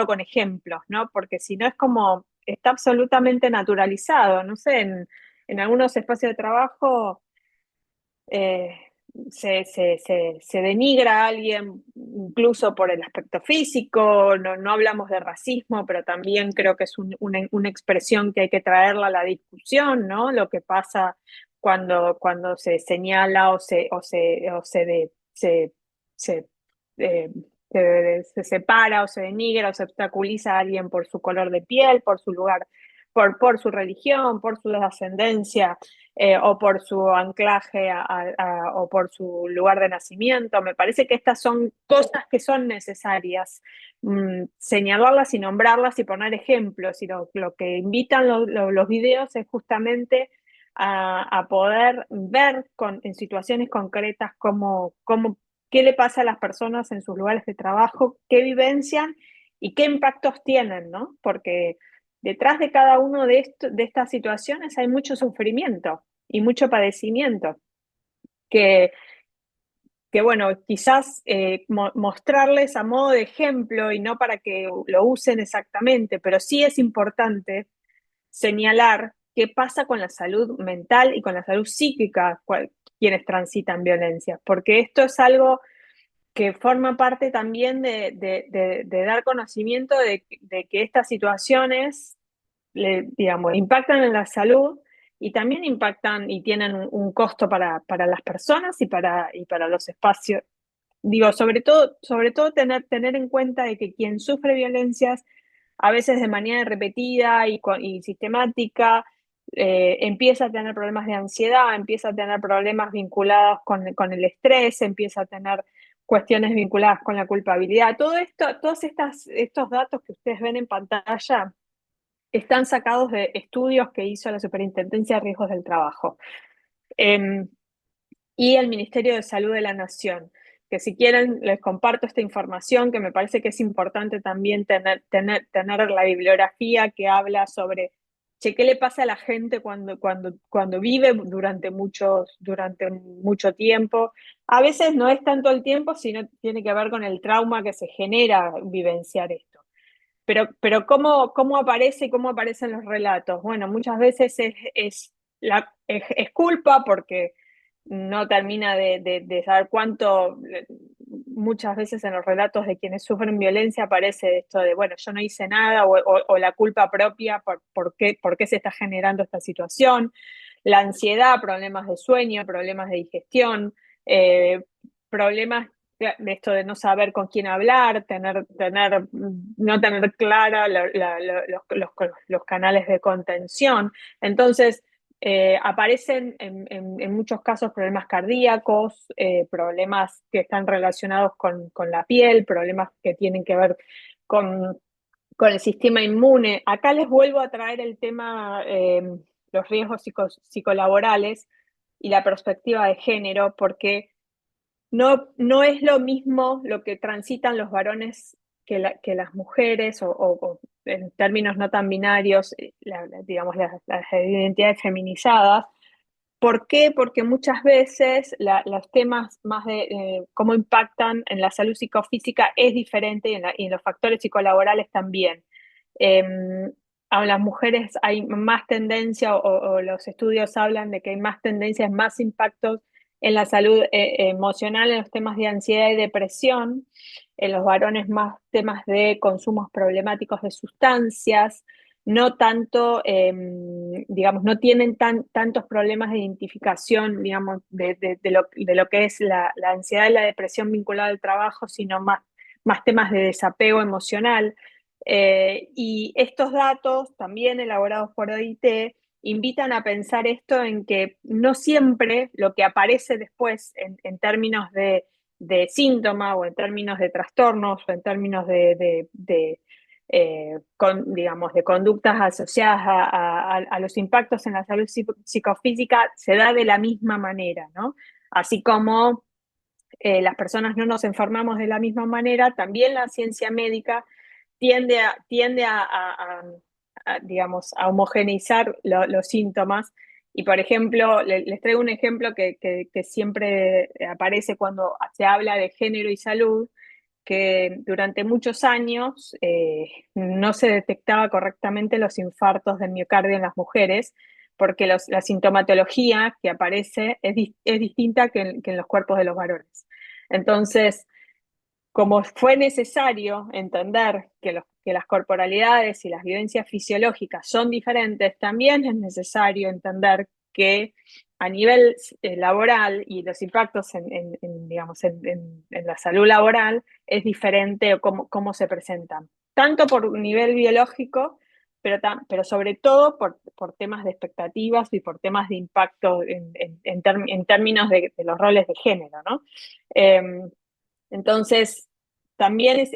con ejemplos, ¿no? Porque si no es como, está absolutamente naturalizado, no sé, en algunos espacios de trabajo eh, se denigra a alguien incluso por el aspecto físico, no hablamos de racismo, pero también creo que es una expresión que hay que traerla a la discusión, ¿no? Lo que pasa cuando se señala se, eh, se separa o se denigra o se obstaculiza a alguien por su color de piel, por su lugar, por su religión, por su descendencia o por su anclaje o por su lugar de nacimiento. Me parece que estas son cosas que son necesarias señalarlas y nombrarlas y poner ejemplos. Y lo que invitan los videos es justamente a poder ver en situaciones concretas qué le pasa a las personas en sus lugares de trabajo, qué vivencian y qué impactos tienen, ¿no? Porque detrás de cada uno de estas situaciones hay mucho sufrimiento y mucho padecimiento que, que bueno, quizás mostrarles a modo de ejemplo y no para que lo usen exactamente, pero sí es importante señalar qué pasa con la salud mental y con la salud psíquica quienes transitan violencia, porque esto es algo que forma parte también de dar conocimiento de que estas situaciones digamos, impactan en la salud y también impactan y tienen un costo para las personas y para los espacios digo, sobre todo tener en cuenta de que quien sufre violencias, a veces de manera repetida y sistemática, empieza a tener problemas de ansiedad, empieza a tener problemas vinculados con el estrés, empieza a tener cuestiones vinculadas con la culpabilidad. Todo esto, estos datos que ustedes ven en pantalla están sacados de estudios que hizo la Superintendencia de Riesgos del Trabajo y el Ministerio de Salud de la Nación, que si quieren les comparto esta información, que me parece que es importante también tener la bibliografía que habla sobre qué le pasa a la gente cuando vive durante mucho tiempo. A veces no es tanto el tiempo, sino tiene que ver con el trauma que se genera vivenciar esto. Pero ¿cómo aparece y cómo aparecen los relatos? Bueno, muchas veces es culpa porque no termina de saber cuánto. Muchas veces en los relatos de quienes sufren violencia aparece esto de, bueno, yo no hice nada, o la culpa propia por qué se está generando esta situación, la ansiedad, problemas de sueño, problemas de digestión, problemas de esto de no saber con quién hablar, no tener clara los canales de contención. Entonces, aparecen en muchos casos problemas cardíacos, problemas que están relacionados con la piel, problemas que tienen que ver con el sistema inmune. Acá les vuelvo a traer el tema, los riesgos psicolaborales y la perspectiva de género, porque no es lo mismo lo que transitan los varones que las mujeres, o en términos no tan binarios, digamos, las identidades feminizadas. ¿Por qué? Porque muchas veces los temas más de cómo impactan en la salud psicofísica es diferente, y en los factores psicolaborales también. A las mujeres hay más tendencia, o los estudios hablan de que hay más tendencias, más impactos en la salud emocional, en los temas de ansiedad y depresión, en los varones más temas de consumos problemáticos de sustancias, no tanto, digamos, no tienen tantos problemas de identificación, digamos, de lo que es la ansiedad y la depresión vinculada al trabajo, sino más temas de desapego emocional. Y estos datos, también elaborados por OIT, invitan a pensar esto en que no siempre lo que aparece después en términos de síntoma, o en términos de trastornos, o en términos digamos, de conductas asociadas a los impactos en la salud psicofísica, se da de la misma manera, ¿no? Así como las personas no nos enfermamos de la misma manera, también la ciencia médica tiende digamos, a homogeneizar los síntomas. Y, por ejemplo, les traigo un ejemplo que siempre aparece cuando se habla de género y salud, que durante muchos años no se detectaba correctamente los infartos del miocardio en las mujeres, porque la sintomatología que aparece es distinta que en los cuerpos de los varones. Entonces, como fue necesario entender que las corporalidades y las vivencias fisiológicas son diferentes, también es necesario entender que a nivel laboral, y los impactos digamos, en la salud laboral, es diferente cómo se presentan, tanto por un nivel biológico, pero sobre todo por temas de expectativas y por temas de impacto en términos de los roles de género, ¿no? Entonces, también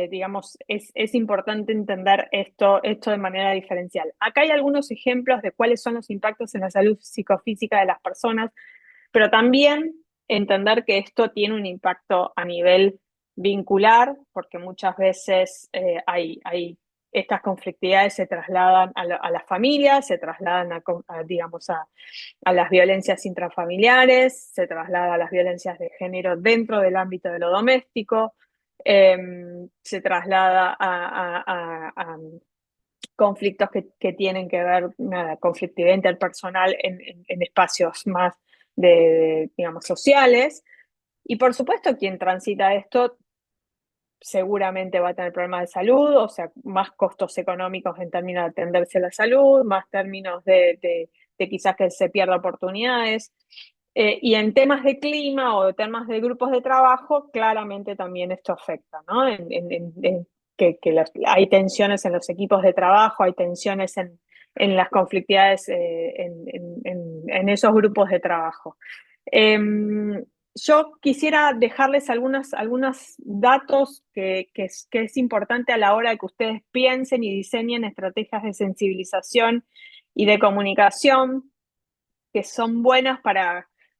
digamos, es importante entender esto de manera diferencial. Acá hay algunos ejemplos de cuáles son los impactos en la salud psicofísica de las personas, pero también entender que esto tiene un impacto a nivel vincular, porque muchas veces estas conflictividades se trasladan a las familias, se trasladan digamos, a las violencias intrafamiliares, se traslada a las violencias de género dentro del ámbito de lo doméstico, se traslada a conflictos que tienen que ver, conflictividad interpersonal en espacios más digamos, sociales. Y por supuesto, quien transita esto seguramente va a tener problemas de salud, o sea, más costos económicos en términos de atenderse a la salud, más términos de quizás que se pierda oportunidades. Y en temas de clima o temas de grupos de trabajo, claramente también esto afecta, ¿no? Hay tensiones en los equipos de trabajo, hay tensiones en las conflictividades en esos grupos de trabajo. Yo quisiera dejarles algunos datos que es importante a la hora de que ustedes piensen y diseñen estrategias de sensibilización y de comunicación que son buenas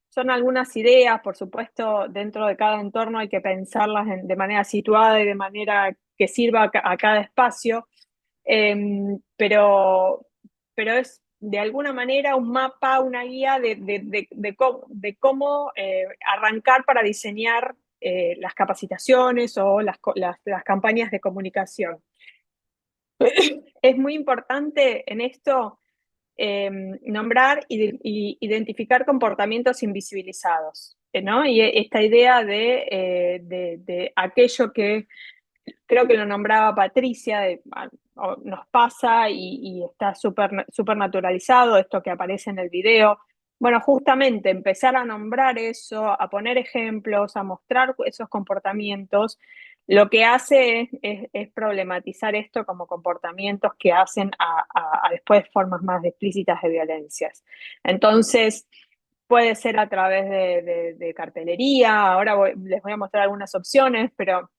son algunas ideas, por supuesto, dentro de cada entorno hay que pensarlas de manera situada y de manera que sirva a cada espacio, pero es de alguna manera un mapa, una guía de cómo arrancar para diseñar las capacitaciones o las campañas de comunicación. Es muy importante en esto nombrar y identificar comportamientos invisibilizados, ¿no? Y esta idea de aquello que creo que lo nombraba Patricia, nos pasa y está súper naturalizado, esto que aparece en el video. Bueno, justamente empezar a nombrar eso, a poner ejemplos, a mostrar esos comportamientos, lo que hace es problematizar esto como comportamientos que hacen a después formas más explícitas de violencias. Entonces, puede ser a través de cartelería, ahora les voy a mostrar algunas opciones, pero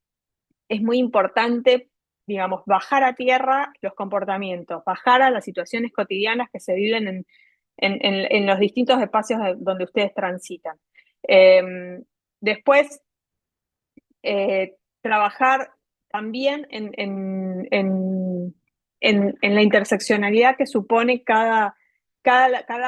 es muy importante, digamos, bajar a tierra los comportamientos, bajar a las situaciones cotidianas que se viven en los distintos espacios donde ustedes transitan. Después, trabajar también en la interseccionalidad que supone cada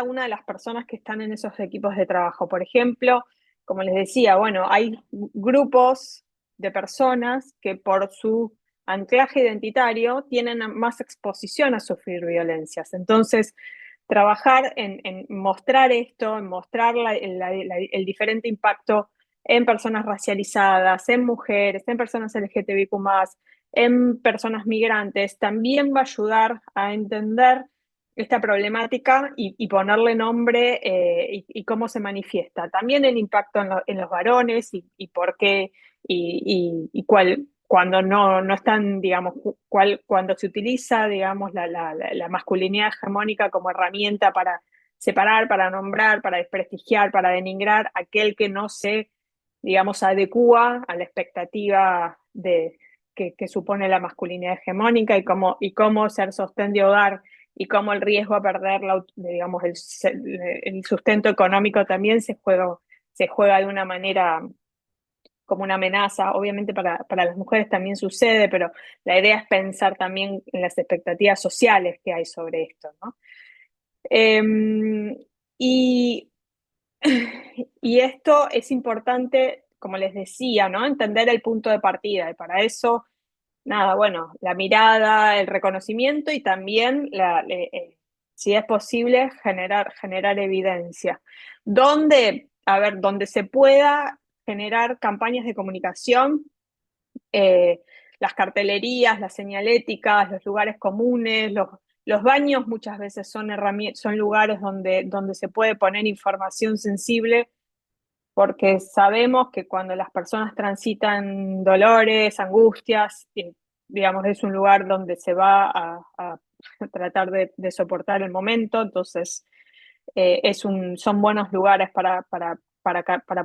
una de las personas que están en esos equipos de trabajo. Por ejemplo, como les decía, bueno, hay grupos de personas que por su anclaje identitario tienen más exposición a sufrir violencias. Entonces, trabajar en mostrar esto, en mostrar el diferente impacto en personas racializadas, en mujeres, en personas LGTBIQ+, en personas migrantes, también va a ayudar a entender esta problemática y ponerle nombre y cómo se manifiesta. También el impacto en los varones y por qué y cuál, cuando no están, digamos, cuando se utiliza, digamos, la masculinidad hegemónica como herramienta para separar, para nombrar, para desprestigiar, para denigrar aquel que no se, digamos, adecúa a la expectativa que supone la masculinidad hegemónica y cómo ser sostén de hogar y cómo el riesgo a perder digamos, el sustento económico también se juega de una manera como una amenaza. Obviamente para las mujeres también sucede, pero la idea es pensar también en las expectativas sociales que hay sobre esto, ¿no? Y esto es importante, como les decía, ¿no? Entender el punto de partida, y para eso, nada, bueno, la mirada, el reconocimiento y también, si es posible, generar evidencia. Donde se pueda generar campañas de comunicación, las cartelerías, las señaléticas, los lugares comunes, los baños muchas veces son lugares donde se puede poner información sensible, porque sabemos que cuando las personas transitan dolores, angustias, digamos, es un lugar donde se va a tratar de soportar el momento, entonces son buenos lugares para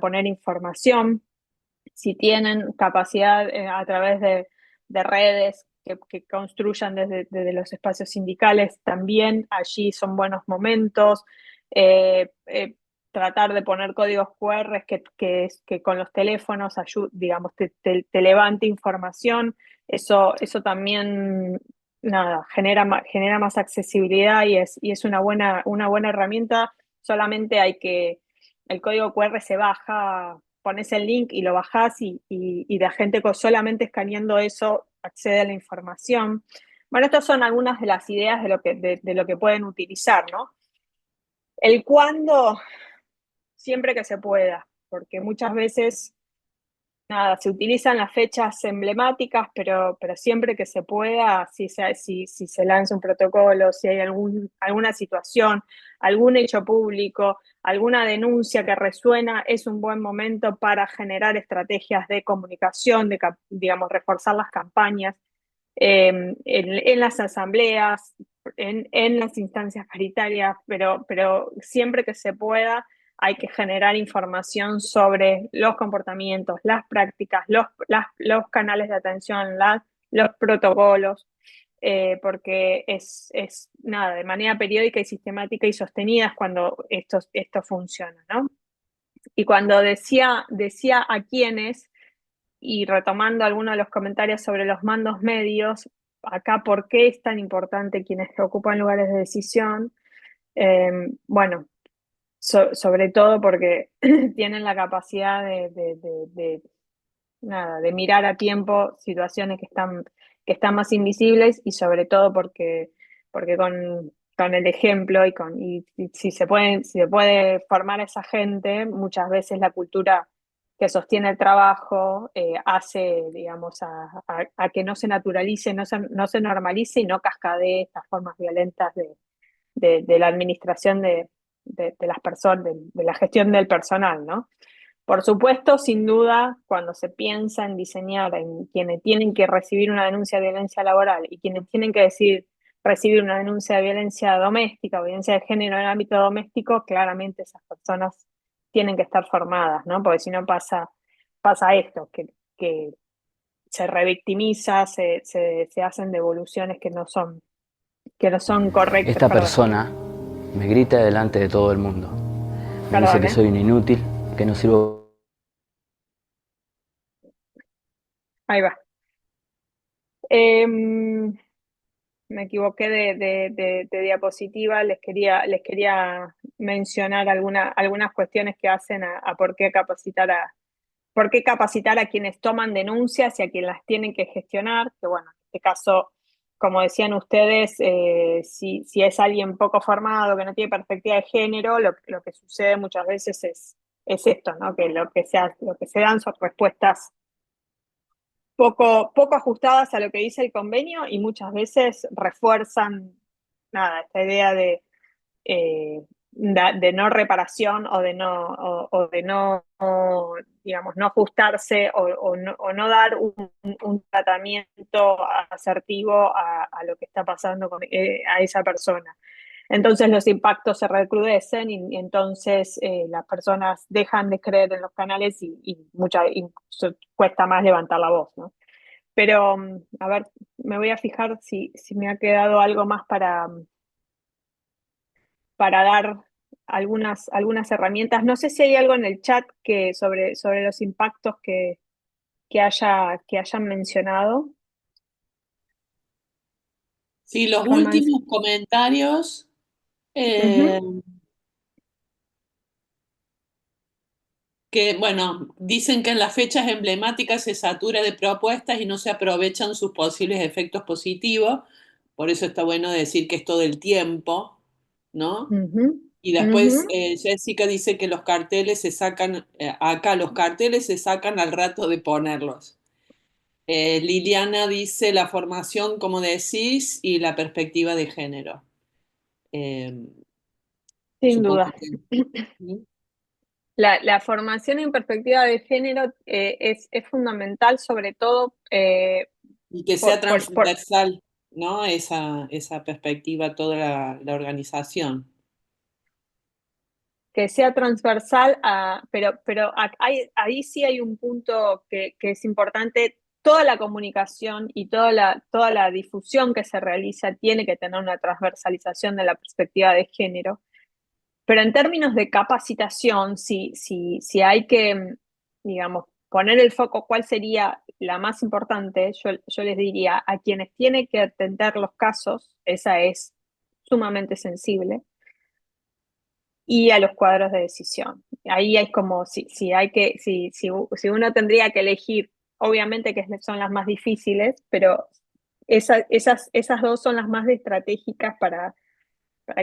poner información. Si tienen capacidad a través de redes que construyan desde los espacios sindicales, también allí son buenos momentos. Tratar de poner códigos QR que con los teléfonos digamos, te levante información, eso también nada, genera más accesibilidad y es una buena herramienta. Solamente el código QR se baja, pones el link y lo bajás y la gente solamente escaneando eso accede a la información. Bueno, estas son algunas de las ideas de lo que pueden utilizar, ¿no? El cuándo, siempre que se pueda, porque muchas veces nada, se utilizan las fechas emblemáticas, pero siempre que se pueda, si se lanza un protocolo, si hay alguna situación, algún hecho público, alguna denuncia que resuena, es un buen momento para generar estrategias de comunicación, digamos, reforzar las campañas en las asambleas, en las instancias paritarias, pero siempre que se pueda hay que generar información sobre los comportamientos, las prácticas, los canales de atención, los protocolos, porque es nada, de manera periódica y sistemática y sostenida es cuando esto funciona, ¿no? Y cuando decía a quiénes, y retomando algunos de los comentarios sobre los mandos medios, acá por qué es tan importante quienes ocupan lugares de decisión, bueno, sobre todo porque tienen la capacidad nada, de mirar a tiempo situaciones que están más invisibles y sobre todo porque con el ejemplo y si se puede formar a esa gente, muchas veces la cultura que sostiene el trabajo hace, digamos, a que no se naturalice, no se normalice y no cascadee estas formas violentas de la administración de las personas, de la gestión del personal, ¿no? Por supuesto, sin duda, cuando se piensa en diseñar en quienes tienen que recibir una denuncia de violencia laboral y quienes tienen que recibir una denuncia de violencia doméstica o violencia de género en el ámbito doméstico, claramente esas personas tienen que estar formadas, ¿no? Porque si no pasa esto, que se revictimiza, se hacen devoluciones que no son correctas. Esta persona me grita delante de todo el mundo. Me dice que soy un inútil, que no sirvo. Ahí va. Me equivoqué de diapositiva, les quería mencionar algunas cuestiones que hacen a por qué capacitar a quienes toman denuncias y a quienes las tienen que gestionar, que bueno, en este caso, como decían ustedes, si es alguien poco formado, que no tiene perspectiva de género, lo que sucede muchas veces es esto, ¿no? Que lo que se dan son respuestas poco ajustadas a lo que dice el convenio y muchas veces refuerzan nada, esta idea de no reparación o de no digamos, no ajustarse o no dar un tratamiento asertivo a lo que está pasando a esa persona. Entonces los impactos se recrudecen y entonces las personas dejan de creer en los canales y cuesta más levantar la voz, ¿no? Pero, a ver, me voy a fijar si me ha quedado algo más para dar algunas herramientas. No sé si hay algo en el chat sobre los impactos que hayan mencionado. Sí, los últimos comentarios. Que, bueno, dicen que en las fechas emblemáticas se satura de propuestas y no se aprovechan sus posibles efectos positivos. Por eso está bueno decir que es todo el tiempo, ¿no? Y después Jessica dice que los carteles se sacan, acá los carteles se sacan al rato de ponerlos. Liliana dice la formación, como decís, y la perspectiva de género. Sin duda. La formación en perspectiva de género es fundamental, sobre todo. Y que sea transversal, ¿no? Esa perspectiva, toda la organización. Que sea transversal, pero ahí sí hay un punto que es importante. Toda la comunicación y toda la difusión que se realiza tiene que tener una transversalización de la perspectiva de género. Pero en términos de capacitación, si hay que, digamos, poner el foco, ¿cuál sería la más importante? Yo les diría a quienes tienen que atender los casos, esa es sumamente sensible, y a los cuadros de decisión. Ahí es como si uno tendría que elegir, obviamente que son las más difíciles, pero esas dos son las más estratégicas para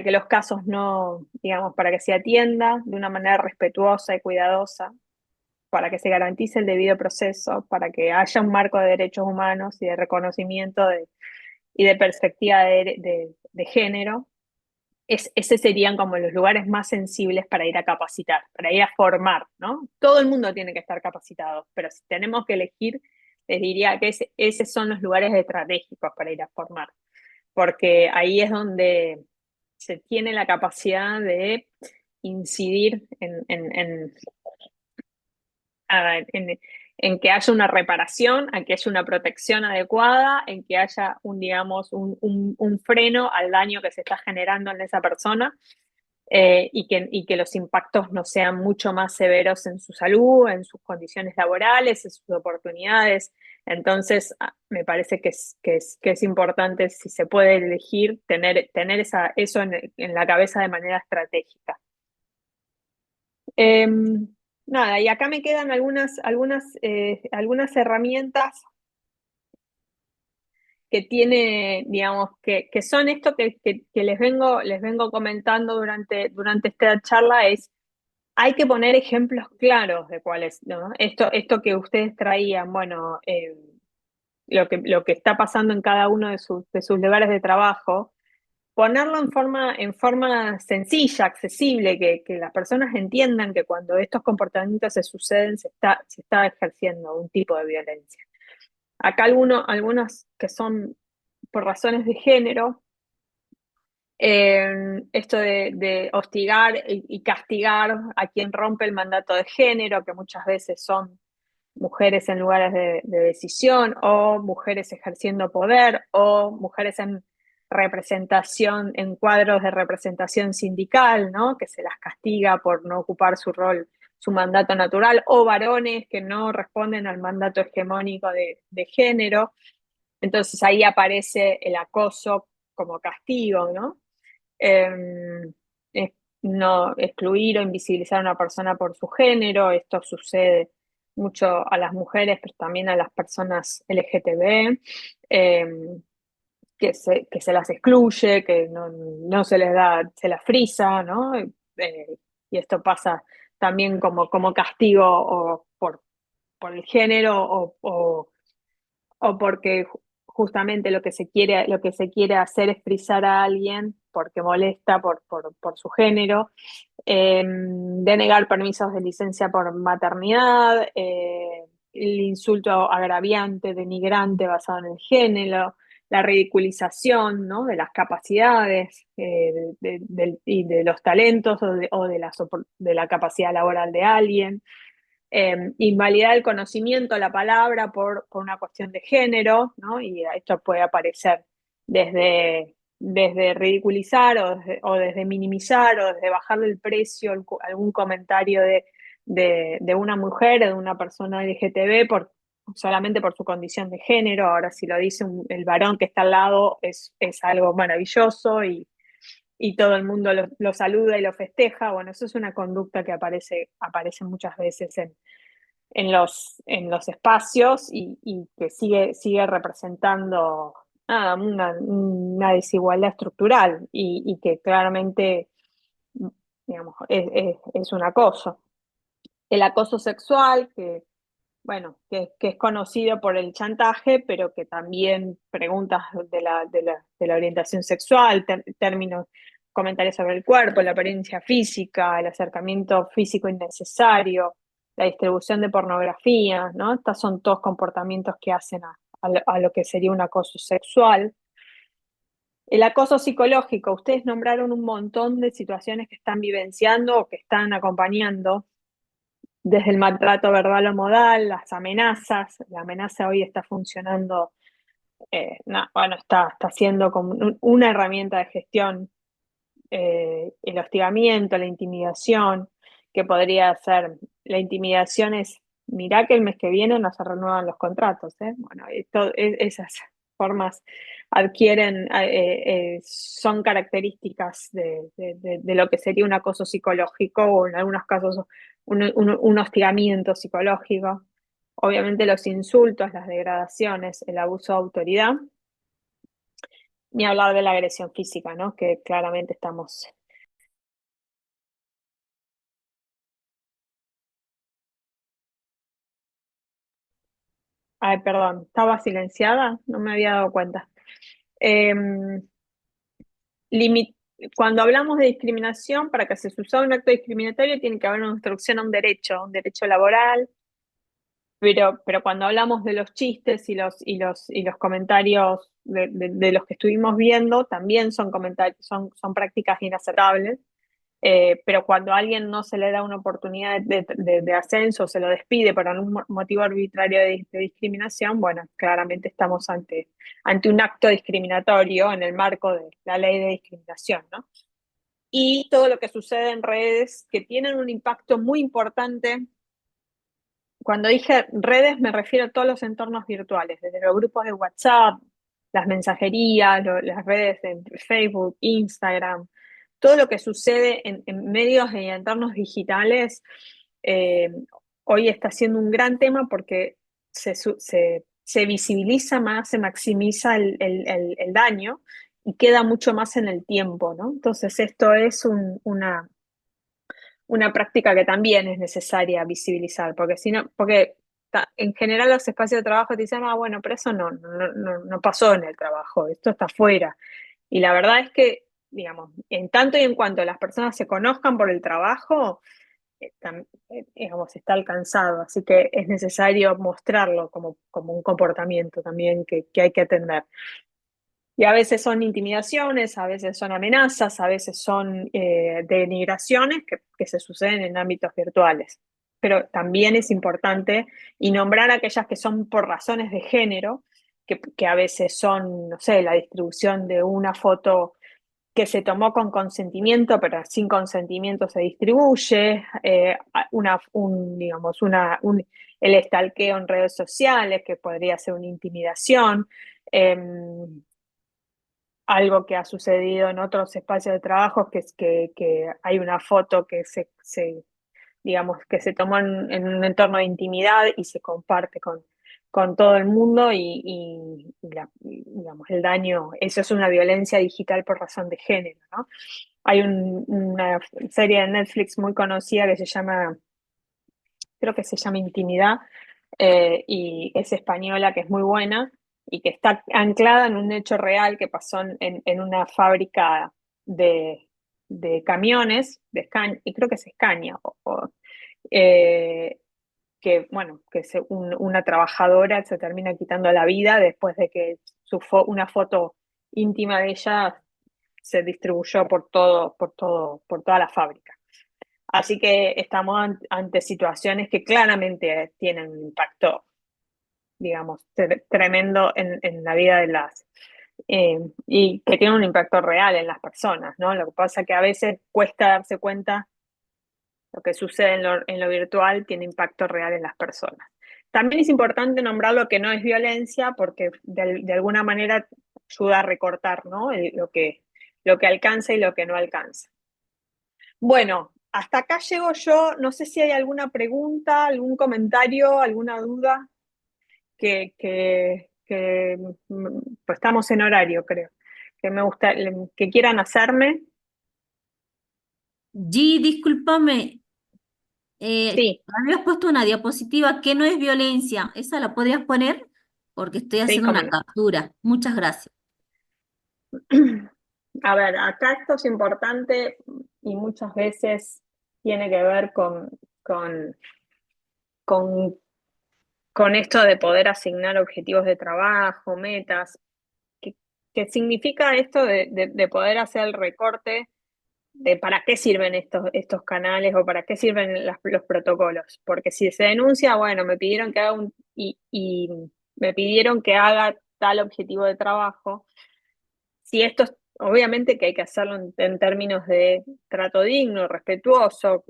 que los casos no, digamos, para que se atienda de una manera respetuosa y cuidadosa. para que se garantice el debido proceso, para que haya un marco de derechos humanos y de reconocimiento y de perspectiva de género, ese serían como los lugares más sensibles para ir a capacitar, para ir a formar, ¿no? Todo el mundo tiene que estar capacitado, pero si tenemos que elegir, les diría que esos son los lugares estratégicos para ir a formar, porque ahí es donde se tiene la capacidad de incidir en que haya una reparación, en que haya una protección adecuada, en que haya digamos, un freno al daño que se está generando en esa persona, y que los impactos no sean mucho más severos en su salud, en sus condiciones laborales, en sus oportunidades. Entonces, me parece que es importante, si se puede elegir, tener eso en la cabeza de manera estratégica. Nada, y acá me quedan algunas herramientas que tiene, digamos, que son esto que les vengo comentando durante esta charla, hay que poner ejemplos claros de cuáles, ¿no? Esto que ustedes traían, bueno, lo que está pasando en cada uno de sus lugares de trabajo, ponerlo en forma sencilla, accesible, que las personas entiendan que cuando estos comportamientos se suceden, se está ejerciendo un tipo de violencia. Acá algunos que son por razones de género, esto de hostigar y castigar a quien rompe el mandato de género, que muchas veces son mujeres en lugares de decisión, o mujeres ejerciendo poder, o mujeres en representación, en cuadros de representación sindical, ¿no? Que se las castiga por no ocupar su rol, su mandato natural, o varones que no responden al mandato hegemónico de género. Entonces ahí aparece el acoso como castigo, ¿no? No excluir o invisibilizar a una persona por su género. Esto sucede mucho a las mujeres, pero también a las personas LGTB, que se las excluye, que no se les da, se las frisa, ¿no? Y esto pasa también como castigo o por el género o porque justamente lo que se quiere hacer es frisar a alguien porque molesta por su género, denegar permisos de licencia por maternidad, el insulto agraviante, denigrante basado en el género, la ridiculización, ¿no? De las capacidades y de los talentos o de la capacidad laboral de alguien. Invalidar el conocimiento, la palabra por una cuestión de género, ¿no? Y esto puede aparecer desde ridiculizar o desde minimizar o desde bajarle el precio a algún comentario de una mujer o de una persona LGTB solamente por su condición de género. Ahora, si lo dice el varón que está al lado, es algo maravilloso y todo el mundo lo saluda y lo festeja. Bueno, eso es una conducta que aparece muchas veces en los espacios y que sigue representando una desigualdad estructural y que claramente, digamos, es un acoso. El acoso sexual, que es conocido por el chantaje, pero que también preguntas de la orientación sexual, términos, comentarios sobre el cuerpo, la apariencia física, el acercamiento físico innecesario, la distribución de pornografía, ¿no? Estos son todos comportamientos que hacen a lo que sería un acoso sexual. El acoso psicológico, ustedes nombraron un montón de situaciones que están vivenciando o que están acompañando, desde el maltrato verbal o modal, las amenazas. La amenaza hoy está funcionando, está siendo como una herramienta de gestión, el hostigamiento, la intimidación, que podría ser, la intimidación es, mirá que el mes que viene no se renuevan los contratos, ¿eh? Bueno, esas formas son características de lo que sería un acoso psicológico o en algunos casos un hostigamiento psicológico. Obviamente los insultos, las degradaciones, el abuso de autoridad, ni hablar de la agresión física, ¿no? Que claramente estamos Ay, perdón, estaba silenciada, no me había dado cuenta. Em, limi- Cuando hablamos de discriminación, para que se suceda un acto discriminatorio tiene que haber una instrucción a un derecho laboral, pero cuando hablamos de los chistes y los comentarios de los que estuvimos viendo, también son comentarios, son prácticas inaceptables. Pero cuando a alguien no se le da una oportunidad de ascenso, se lo despide por algún motivo arbitrario de discriminación, bueno, claramente estamos ante un acto discriminatorio en el marco de la ley de discriminación, ¿no? Y todo lo que sucede en redes que tienen un impacto muy importante. Cuando dije redes me refiero a todos los entornos virtuales, desde los grupos de WhatsApp, las mensajerías, las redes de Facebook, Instagram, todo lo que sucede en medios y entornos digitales, eh, hoy está siendo un gran tema porque se visibiliza más, se maximiza el daño y queda mucho más en el tiempo, ¿no? Entonces esto es una práctica que también es necesaria visibilizar, porque si no, porque en general los espacios de trabajo te dicen, bueno, pero eso no pasó en el trabajo, esto está afuera. Y la verdad es que, digamos, en tanto y en cuanto las personas se conozcan por el trabajo, digamos, está alcanzado, así que es necesario mostrarlo como un comportamiento también que hay que atender. Y a veces son intimidaciones, a veces son amenazas, a veces son denigraciones que se suceden en ámbitos virtuales. Pero también es importante y nombrar aquellas que son por razones de género, que a veces son, no sé, la distribución de una foto que se tomó con consentimiento, pero sin consentimiento se distribuye, el estalqueo en redes sociales, que podría ser una intimidación. Algo que ha sucedido en otros espacios de trabajo, que es que hay una foto que digamos, que se tomó en un entorno de intimidad y se comparte con todo el mundo digamos, el daño, eso es una violencia digital por razón de género, ¿no? Hay una serie de Netflix muy conocida que creo que se llama Intimidad, y es española, que es muy buena y que está anclada en un hecho real que pasó en una fábrica de camiones, y creo que es Scania, eh, que, bueno, una trabajadora se termina quitando la vida después de que una foto íntima de ella se distribuyó por toda la fábrica. Así que estamos ante situaciones que claramente tienen un impacto, digamos, tremendo en la vida de y que tienen un impacto real en las personas, ¿no? Lo que pasa es que a veces cuesta darse cuenta lo que sucede en lo virtual tiene impacto real en las personas. También es importante nombrar lo que no es violencia porque de alguna manera ayuda a recortar, ¿no? Lo que alcanza y lo que no alcanza. Bueno, hasta acá llego yo. No sé si hay alguna pregunta, algún comentario, alguna duda pues estamos en horario, creo. Que quieran hacerme. G, discúlpame, Sí, habías puesto una diapositiva que no es violencia. ¿Esa la podrías poner? Porque estoy sí, haciendo cómo una no. captura. Muchas gracias. A ver, acá esto es importante y muchas veces tiene que ver con, con esto de poder asignar objetivos de trabajo, metas. ¿Qué significa esto de poder hacer el recorte de para qué sirven estos canales o para qué sirven los protocolos? Porque si se denuncia, bueno, me pidieron que haga y me pidieron que haga tal objetivo de trabajo. Si esto, obviamente que hay que hacerlo en términos de trato digno, respetuoso,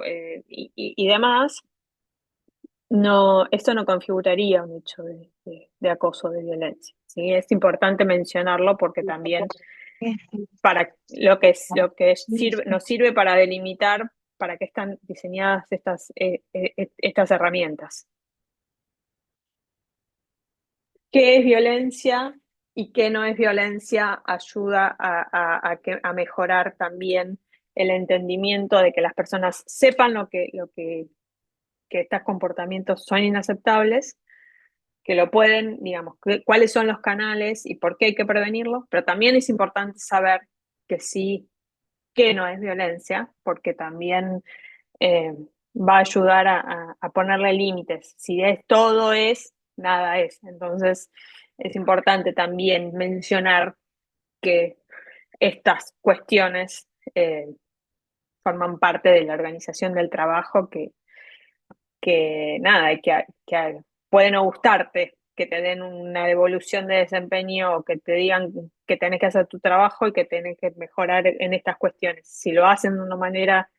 y demás, esto no configuraría un hecho de acoso, de violencia. ¿Sí? Es importante mencionarlo porque también para nos sirve para delimitar para qué están diseñadas estas herramientas. ¿Qué es violencia y qué no es violencia? Ayuda a mejorar también el entendimiento de que las personas sepan que estos comportamientos son inaceptables que lo pueden, digamos, cuáles son los canales y por qué hay que prevenirlos, pero también es importante saber que sí, que no es violencia, porque también va a ayudar a ponerle límites. Si es todo es, nada es. Entonces es importante también mencionar que estas cuestiones forman parte de la organización del trabajo que nada, que puede no gustarte, que te den una devolución de desempeño o que te digan que tenés que hacer tu trabajo y que tenés que mejorar en estas cuestiones. Si lo hacen de una manera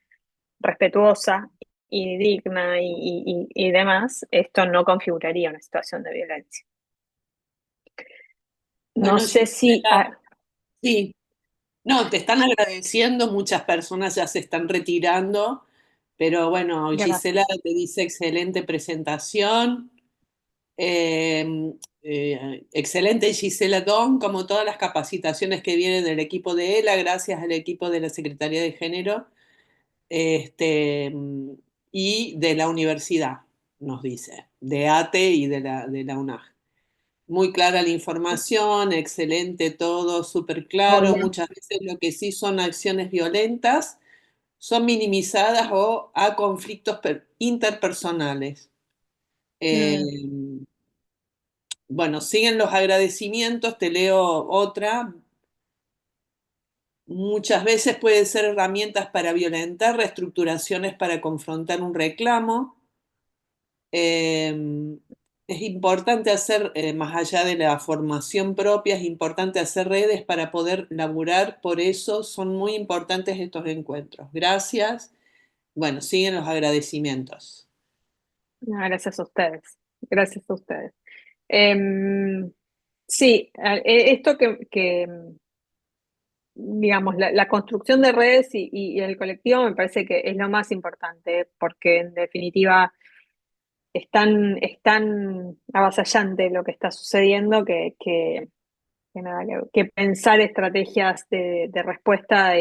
respetuosa y digna y demás, esto no configuraría una situación de violencia. No Bueno, sé si... sí, no, te están agradeciendo, muchas personas ya se están retirando, pero bueno, Gracias. Gisela te dice excelente presentación. Excelente Gisela Don, como todas las capacitaciones que vienen del equipo de ELA, gracias al equipo de la Secretaría de Género y de la universidad, nos dice, de ATE y de la UNAG. Muy clara la información, excelente todo, súper claro. Hola. Muchas veces lo que sí son acciones violentas son minimizadas o a conflictos interpersonales. Bueno, siguen los agradecimientos, te leo otra. Muchas veces pueden ser herramientas para violentar, reestructuraciones para confrontar un reclamo. Es importante hacer, más allá de la formación propia, es importante hacer redes para poder laburar, por eso son muy importantes estos encuentros. Gracias. Bueno, siguen los agradecimientos. Gracias a ustedes. Gracias a ustedes. Sí, esto que digamos, la construcción de redes y el colectivo me parece que es lo más importante, porque en definitiva es tan avasallante lo que está sucediendo que nada, que pensar estrategias de respuesta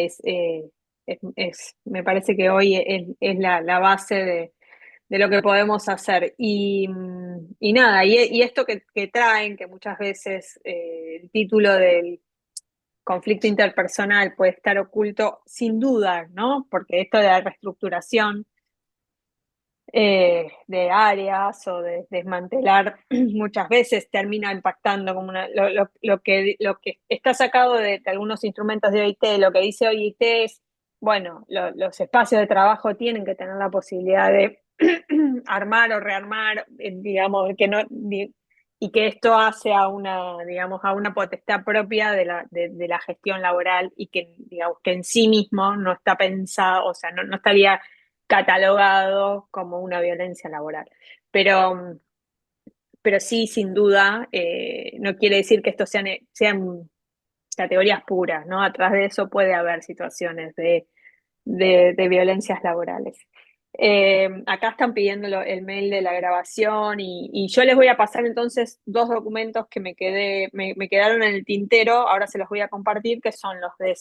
me parece que hoy es la base de lo que podemos hacer. Y nada, y esto que traen, que muchas veces el título del conflicto interpersonal puede estar oculto, sin duda, ¿no? Porque esto de la reestructuración de áreas o de desmantelar muchas veces termina impactando como lo que está sacado de algunos instrumentos de OIT. Lo que dice OIT es, bueno, los espacios de trabajo tienen que tener la posibilidad de armar o rearmar, digamos, y que esto hace a digamos, a una potestad propia de la gestión laboral y que, digamos, que en sí mismo no está pensado, o sea, no estaría catalogado como una violencia laboral. Pero sí, sin duda, no quiere decir que estos sean categorías puras, ¿no? Atrás de eso puede haber situaciones de violencias laborales. Acá están pidiendo el mail de la grabación y yo les voy a pasar entonces 2 documentos que me quedaron en el tintero, ahora se los voy a compartir, que son los de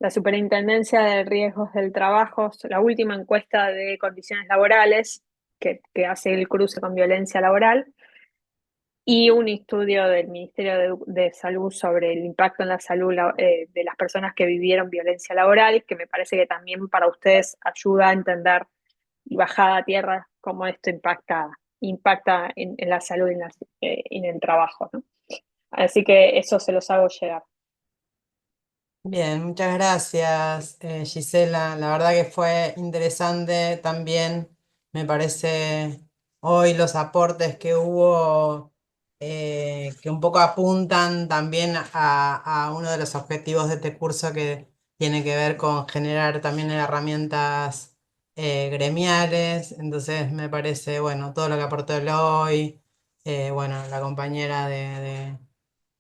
la Superintendencia de Riesgos del Trabajo, la última encuesta de condiciones laborales que hace el cruce con violencia laboral, y un estudio del Ministerio de Salud sobre el impacto en la salud de las personas que vivieron violencia laboral, que me parece que también para ustedes ayuda a entender y bajada a tierra cómo esto impacta en la salud y en el trabajo, ¿no? Así que eso se los hago llegar. Bien, muchas gracias, Gisela. La verdad que fue interesante también, me parece, hoy los aportes que hubo, que un poco apuntan también a uno de los objetivos de este curso que tiene que ver con generar también herramientas gremiales. Entonces me parece, bueno, todo lo que aportó Eloy, bueno, la compañera de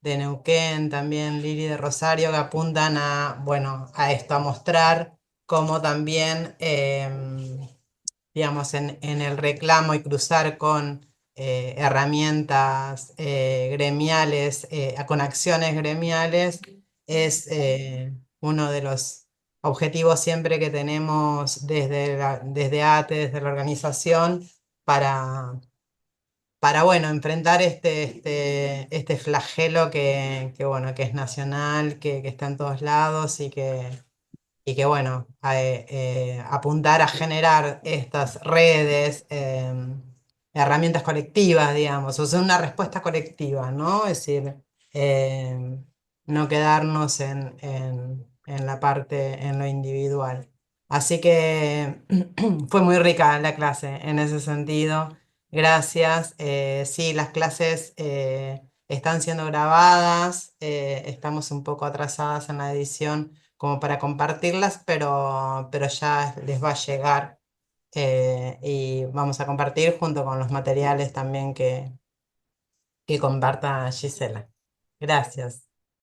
Neuquén, también Lili de Rosario, que apuntan a, bueno, a esto, a mostrar cómo también, digamos, en el reclamo y cruzar con herramientas gremiales, con acciones gremiales, es uno de los objetivos siempre que tenemos desde ATE, desde la organización, para bueno, enfrentar este flagelo bueno, que es nacional, que está en todos lados y que bueno, apuntar a generar estas redes, herramientas colectivas, digamos, o sea, una respuesta colectiva, ¿no? Es decir, no quedarnos en la parte, en lo individual. Así que fue muy rica la clase en ese sentido. Gracias. Sí, las clases están siendo grabadas, estamos un poco atrasadas en la edición como para compartirlas, pero ya les va a llegar y vamos a compartir junto con los materiales también que comparta Gisela. Gracias.